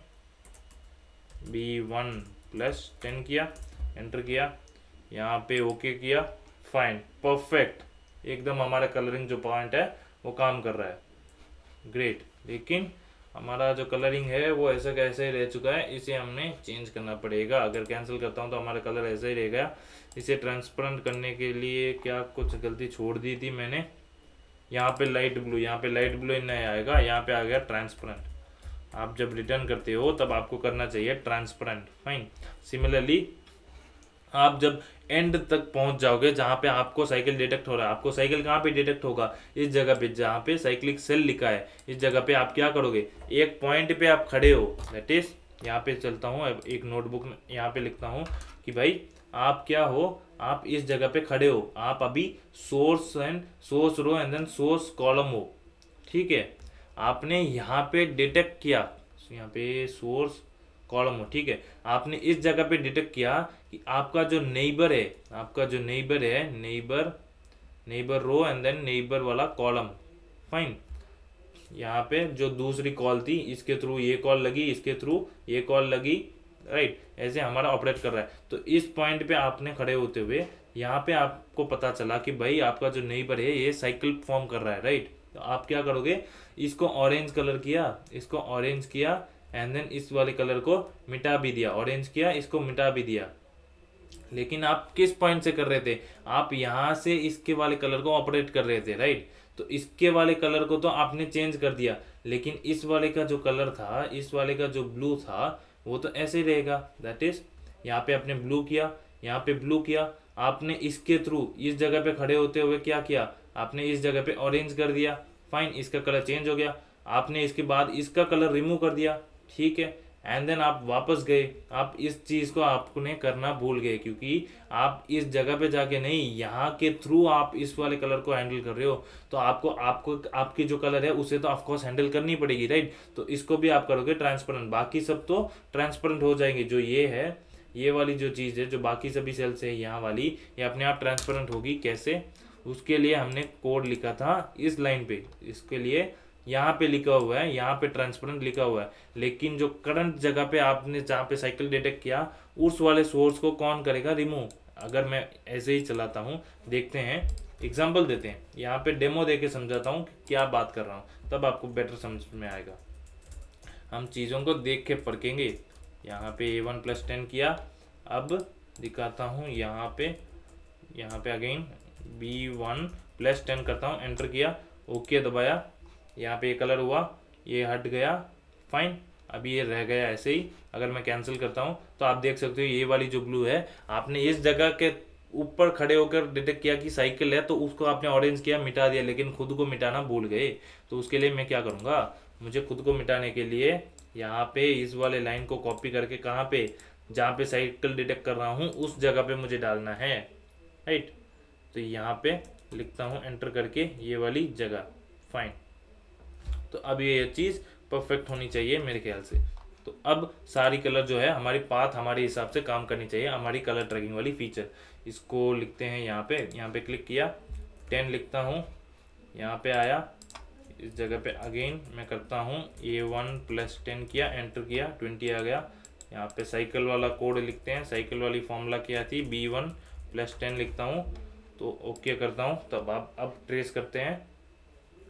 B1 + 10 किया, एंटर किया, यहाँ पे ओके किया, फाइन, परफेक्ट, एकदम हमारा कलरिंग जो पॉइंट है वो काम कर रहा है, ग्रेट। लेकिन हमारा जो कलरिंग है वो ऐसा कैसे ही रह चुका है, इसे हमने चेंज करना पड़ेगा। अगर कैंसिल करता हूँ तो हमारा कलर ऐसा ही रहेगा। इसे ट्रांसपेरेंट करने के लिए क्या कुछ गलती छोड़ दी थी मैंने, यहाँ पे लाइट ब्लू, यहाँ पे लाइट ब्लू नहीं आएगा, यहाँ पे आ गया ट्रांसपेरेंट। आप जब रिटर्न करते हो तब आपको करना चाहिए ट्रांसपेरेंट। फाइन, सिमिलरली आप जब एंड तक पहुंच जाओगे जहां पे आपको साइकिल डिटेक्ट हो रहा है, आपको साइकिल कहाँ पे डिटेक्ट होगा, इस जगह पे जहाँ पे साइक्लिक सेल लिखा है, इस जगह पे आप क्या करोगे, एक पॉइंट पे आप खड़े हो, दैट इज यहाँ पे चलता हूँ, एक नोटबुक में यहाँ पे लिखता हूँ कि भाई आप क्या हो, आप इस जगह पे खड़े हो, आप अभी source row and then source column हो। ठीक है, आपने यहाँ पे डिटेक्ट किया, यहाँ पे सोर्स कॉलम हो, ठीक है, आपने इस जगह पे डिटेक्ट किया कि आपका जो नेबर है, neighbour row and then neighbour वाला कॉलम। फाइन, यहाँ पे जो दूसरी कॉल थी इसके थ्रू ये कॉल लगी, इसके थ्रू ये कॉल लगी, राइट, ऐसे हमारा ऑपरेट कर रहा है। तो इस पॉइंट पे आपने खड़े होते हुए यहाँ पे आपको पता चला कि भाई आपका जो नेबर है ये साइकिल फॉर्म कर रहा है, राइट। तो आप क्या करोगे, इसको ऑरेंज कलर किया, इसको ऑरेंज किया, एंड देन इस वाले कलर को मिटा भी दिया, ऑरेंज किया, इसको मिटा भी दिया। लेकिन आप किस पॉइंट से कर रहे थे, आप यहाँ से इसके वाले कलर को ऑपरेट कर रहे थे, राइट। तो इसके वाले कलर को तो आपने चेंज कर दिया, लेकिन इस वाले का जो कलर था, इस वाले का जो ब्लू था, वो तो ऐसे ही रहेगा। दैट इज यहाँ पे आपने ब्लू किया, यहाँ पे ब्लू किया, आपने इसके थ्रू इस जगह पे खड़े होते हुए क्या किया, आपने इस जगह पे ऑरेंज कर दिया, फाइन, इसका कलर चेंज हो गया। आपने इसके बाद इसका कलर रिमूव कर दिया, ठीक है, एंड देन आप वापस गए। आप इस चीज को आपने करना भूल गए, क्योंकि आप इस जगह पे जाके नहीं, यहाँ के थ्रू आप इस वाले कलर को हैंडल कर रहे हो, तो आपको आपको आपकी जो कलर है उसे तो ऑफकोर्स हैंडल करनी पड़ेगी, राइट। तो इसको भी आप करोगे ट्रांसपेरेंट, बाकी सब तो ट्रांसपेरेंट हो जाएंगे। जो ये है, ये वाली जो चीज़ है, जो बाकी सभी सेल्स है यहाँ वाली, ये अपने आप ट्रांसपेरेंट होगी। कैसे, उसके लिए हमने कोड लिखा था इस लाइन पे, इसके लिए यहाँ पे लिखा हुआ है, यहाँ पे ट्रांसपेरेंट लिखा हुआ है, लेकिन जो करंट जगह पे आपने जहाँ पे साइकिल डिटेक्ट किया, उस वाले सोर्स को कौन करेगा, रिमूव। अगर मैं ऐसे ही चलाता हूँ, देखते हैं, एग्जाम्पल देते हैं, यहाँ पे डेमो दे के समझाता हूँ कि क्या बात कर रहा हूँ, तब आपको बेटर समझ में आएगा। हम चीज़ों को देख के परखेंगे। यहाँ पे A1 + 10 किया, अब दिखाता हूँ यहाँ पे अगेन B1 + 10 करता हूँ, एंटर किया, ओके दबाया, यहाँ पे ये कलर हुआ, ये हट गया, फाइन। अभी ये रह गया ऐसे ही। अगर मैं कैंसिल करता हूँ तो आप देख सकते हो ये वाली जो ब्लू है, आपने इस जगह के ऊपर खड़े होकर डिटेक्ट किया कि साइकिल है, तो उसको आपने ऑरेंज किया, मिटा दिया, लेकिन खुद को मिटाना भूल गए। तो उसके लिए मैं क्या करूँगा, मुझे खुद को मिटाने के लिए यहाँ पे इस वाले लाइन को कॉपी करके, कहाँ पे, जहाँ पे साइकिल डिटेक्ट कर रहा हूँ उस जगह पे मुझे डालना है, राइट। तो यहाँ पे लिखता हूँ एंटर करके ये वाली जगह, फाइन। तो अब ये चीज़ परफेक्ट होनी चाहिए मेरे ख्याल से। तो अब सारी कलर जो है हमारी पाथ हमारे हिसाब से काम करनी चाहिए, हमारी कलर ट्रैकिंग वाली फीचर। इसको लिखते हैं यहाँ पे क्लिक किया, 10 लिखता हूँ, यहाँ पे आया, इस जगह पे अगेन मैं करता हूँ A1 + 10 किया, एंटर किया, 20 आ गया। यहाँ पे साइकिल वाला कोड लिखते हैं, साइकिल वाली फॉर्मूला क्या थी, B1 + 10 लिखता हूँ, तो ओके करता हूँ। तब आप अब ट्रेस करते हैं।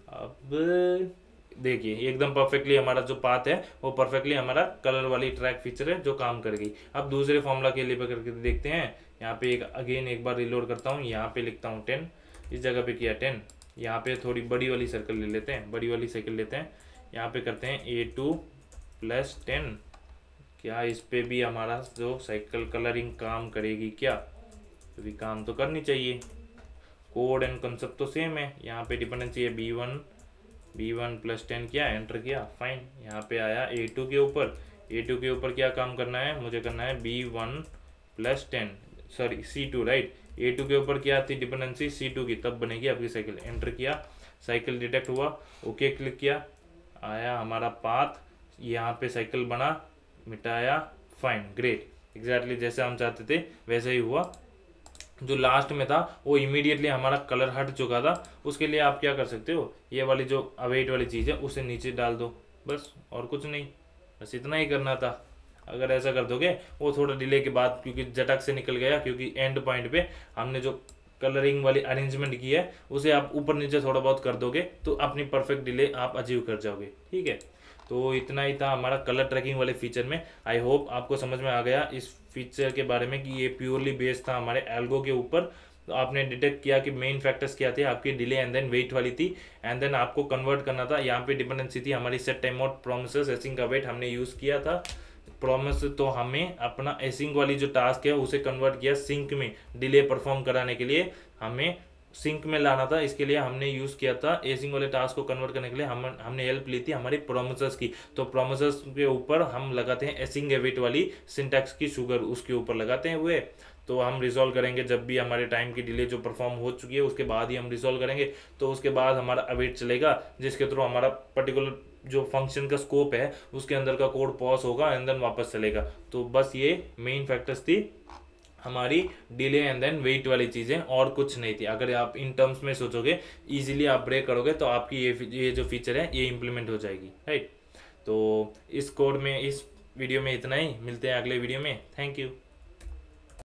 अब देखिए एकदम परफेक्टली हमारा जो पाथ है वो परफेक्टली हमारा कलर वाली ट्रैक फीचर है जो काम करेगी। अब दूसरे फॉर्मूला के लिए करके देखते हैं। यहाँ पे एक बार रिलोड करता हूँ, यहाँ पे लिखता हूँ 10, इस जगह पे किया 10, यहाँ पे थोड़ी बड़ी वाली सर्कल ले लेते हैं, बड़ी वाली साइकिल लेते हैं, यहाँ पे करते हैं A2 + 10। क्या इस पे भी हमारा जो साइकिल कलरिंग काम करेगी क्या, अभी काम तो करनी चाहिए, कोड एंड कंसेप्ट तो सेम है। यहाँ पे डिपेंडेंसी है B1 + 10 किया, एंटर किया, फाइन। यहाँ पे आया A2 के ऊपर क्या काम करना है, मुझे करना है B1 + 10, sorry C2, right. A2 के ऊपर क्या आती है डिपेंडेंसी, C2 की, तब बनेगी आपकी साइकिल। एंटर किया, साइकिल डिटेक्ट हुआ, ओके क्लिक किया, आया हमारा पाथ, यहाँ पे साइकिल बना, मिटाया, फाइन, ग्रेट। एग्जैक्टली जैसे हम चाहते थे वैसे ही हुआ। जो लास्ट में था वो इमीडिएटली हमारा कलर हट चुका था। उसके लिए आप क्या कर सकते हो, ये वाली जो अवेट वाली चीज़ है उसे नीचे डाल दो, बस, और कुछ नहीं, बस इतना ही करना था। अगर ऐसा कर दोगे, वो थोड़ा डिले के बाद, क्योंकि झटक से निकल गया, क्योंकि एंड पॉइंट पे हमने जो कलरिंग वाली अरेंजमेंट की है उसे आप ऊपर नीचे थोड़ा बहुत कर दोगे तो अपनी परफेक्ट डिले आप अचीव कर जाओगे, ठीक है। तो इतना ही था हमारा कलर ट्रैकिंग वाले फीचर में। आई होप आपको समझ में आ गया इस फीचर के बारे में कि ये प्योरली बेस्ड था हमारे एल्गो के ऊपर। तो आपने डिटेक्ट किया कि मेन फैक्टर्स क्या थे, आपकी डिले एंड देन वेट वाली थी, एंड देन आपको कन्वर्ट करना था। यहाँ पे डिपेंडेंसी थी हमारी सेट टाइम आउट, प्रोमिसेस, एसिंग का वेट हमने यूज़ किया था। प्रॉमिस तो हमें अपना एसिंग वाली जो टास्क है उसे कन्वर्ट किया सिंक में, डिले परफॉर्म कराने के लिए हमें सिंक में लाना था। इसके लिए हमने यूज़ किया था एसिंग वाले टास्क को कन्वर्ट करने के लिए हमने हेल्प ली थी हमारी प्रोमिसेस की। तो प्रोमिसेस के ऊपर हम लगाते हैं एसिंग एविट वाली सिंटैक्स की शुगर, उसके ऊपर लगाते हैं हुए। तो हम रिजॉल्व करेंगे जब भी हमारे टाइम की डिले जो परफॉर्म हो चुकी है उसके बाद ही हम रिजॉल्व करेंगे। तो उसके बाद हमारा अवेट चलेगा जिसके थ्रू हमारा पर्टिकुलर जो फंक्शन का स्कोप है उसके अंदर का कोड पॉज होगा एंड देन वापस चलेगा। तो बस ये मेन फैक्टर्स थी हमारी डिले एंड देन वेट वाली चीज़ें, और कुछ नहीं थी। अगर आप इन टर्म्स में सोचोगे, इजीली आप ब्रेक करोगे तो आपकी ये जो फीचर है ये इंप्लीमेंट हो जाएगी, राइट। तो इस कोड में, इस वीडियो में इतना ही, मिलते हैं अगले वीडियो में। Thank you.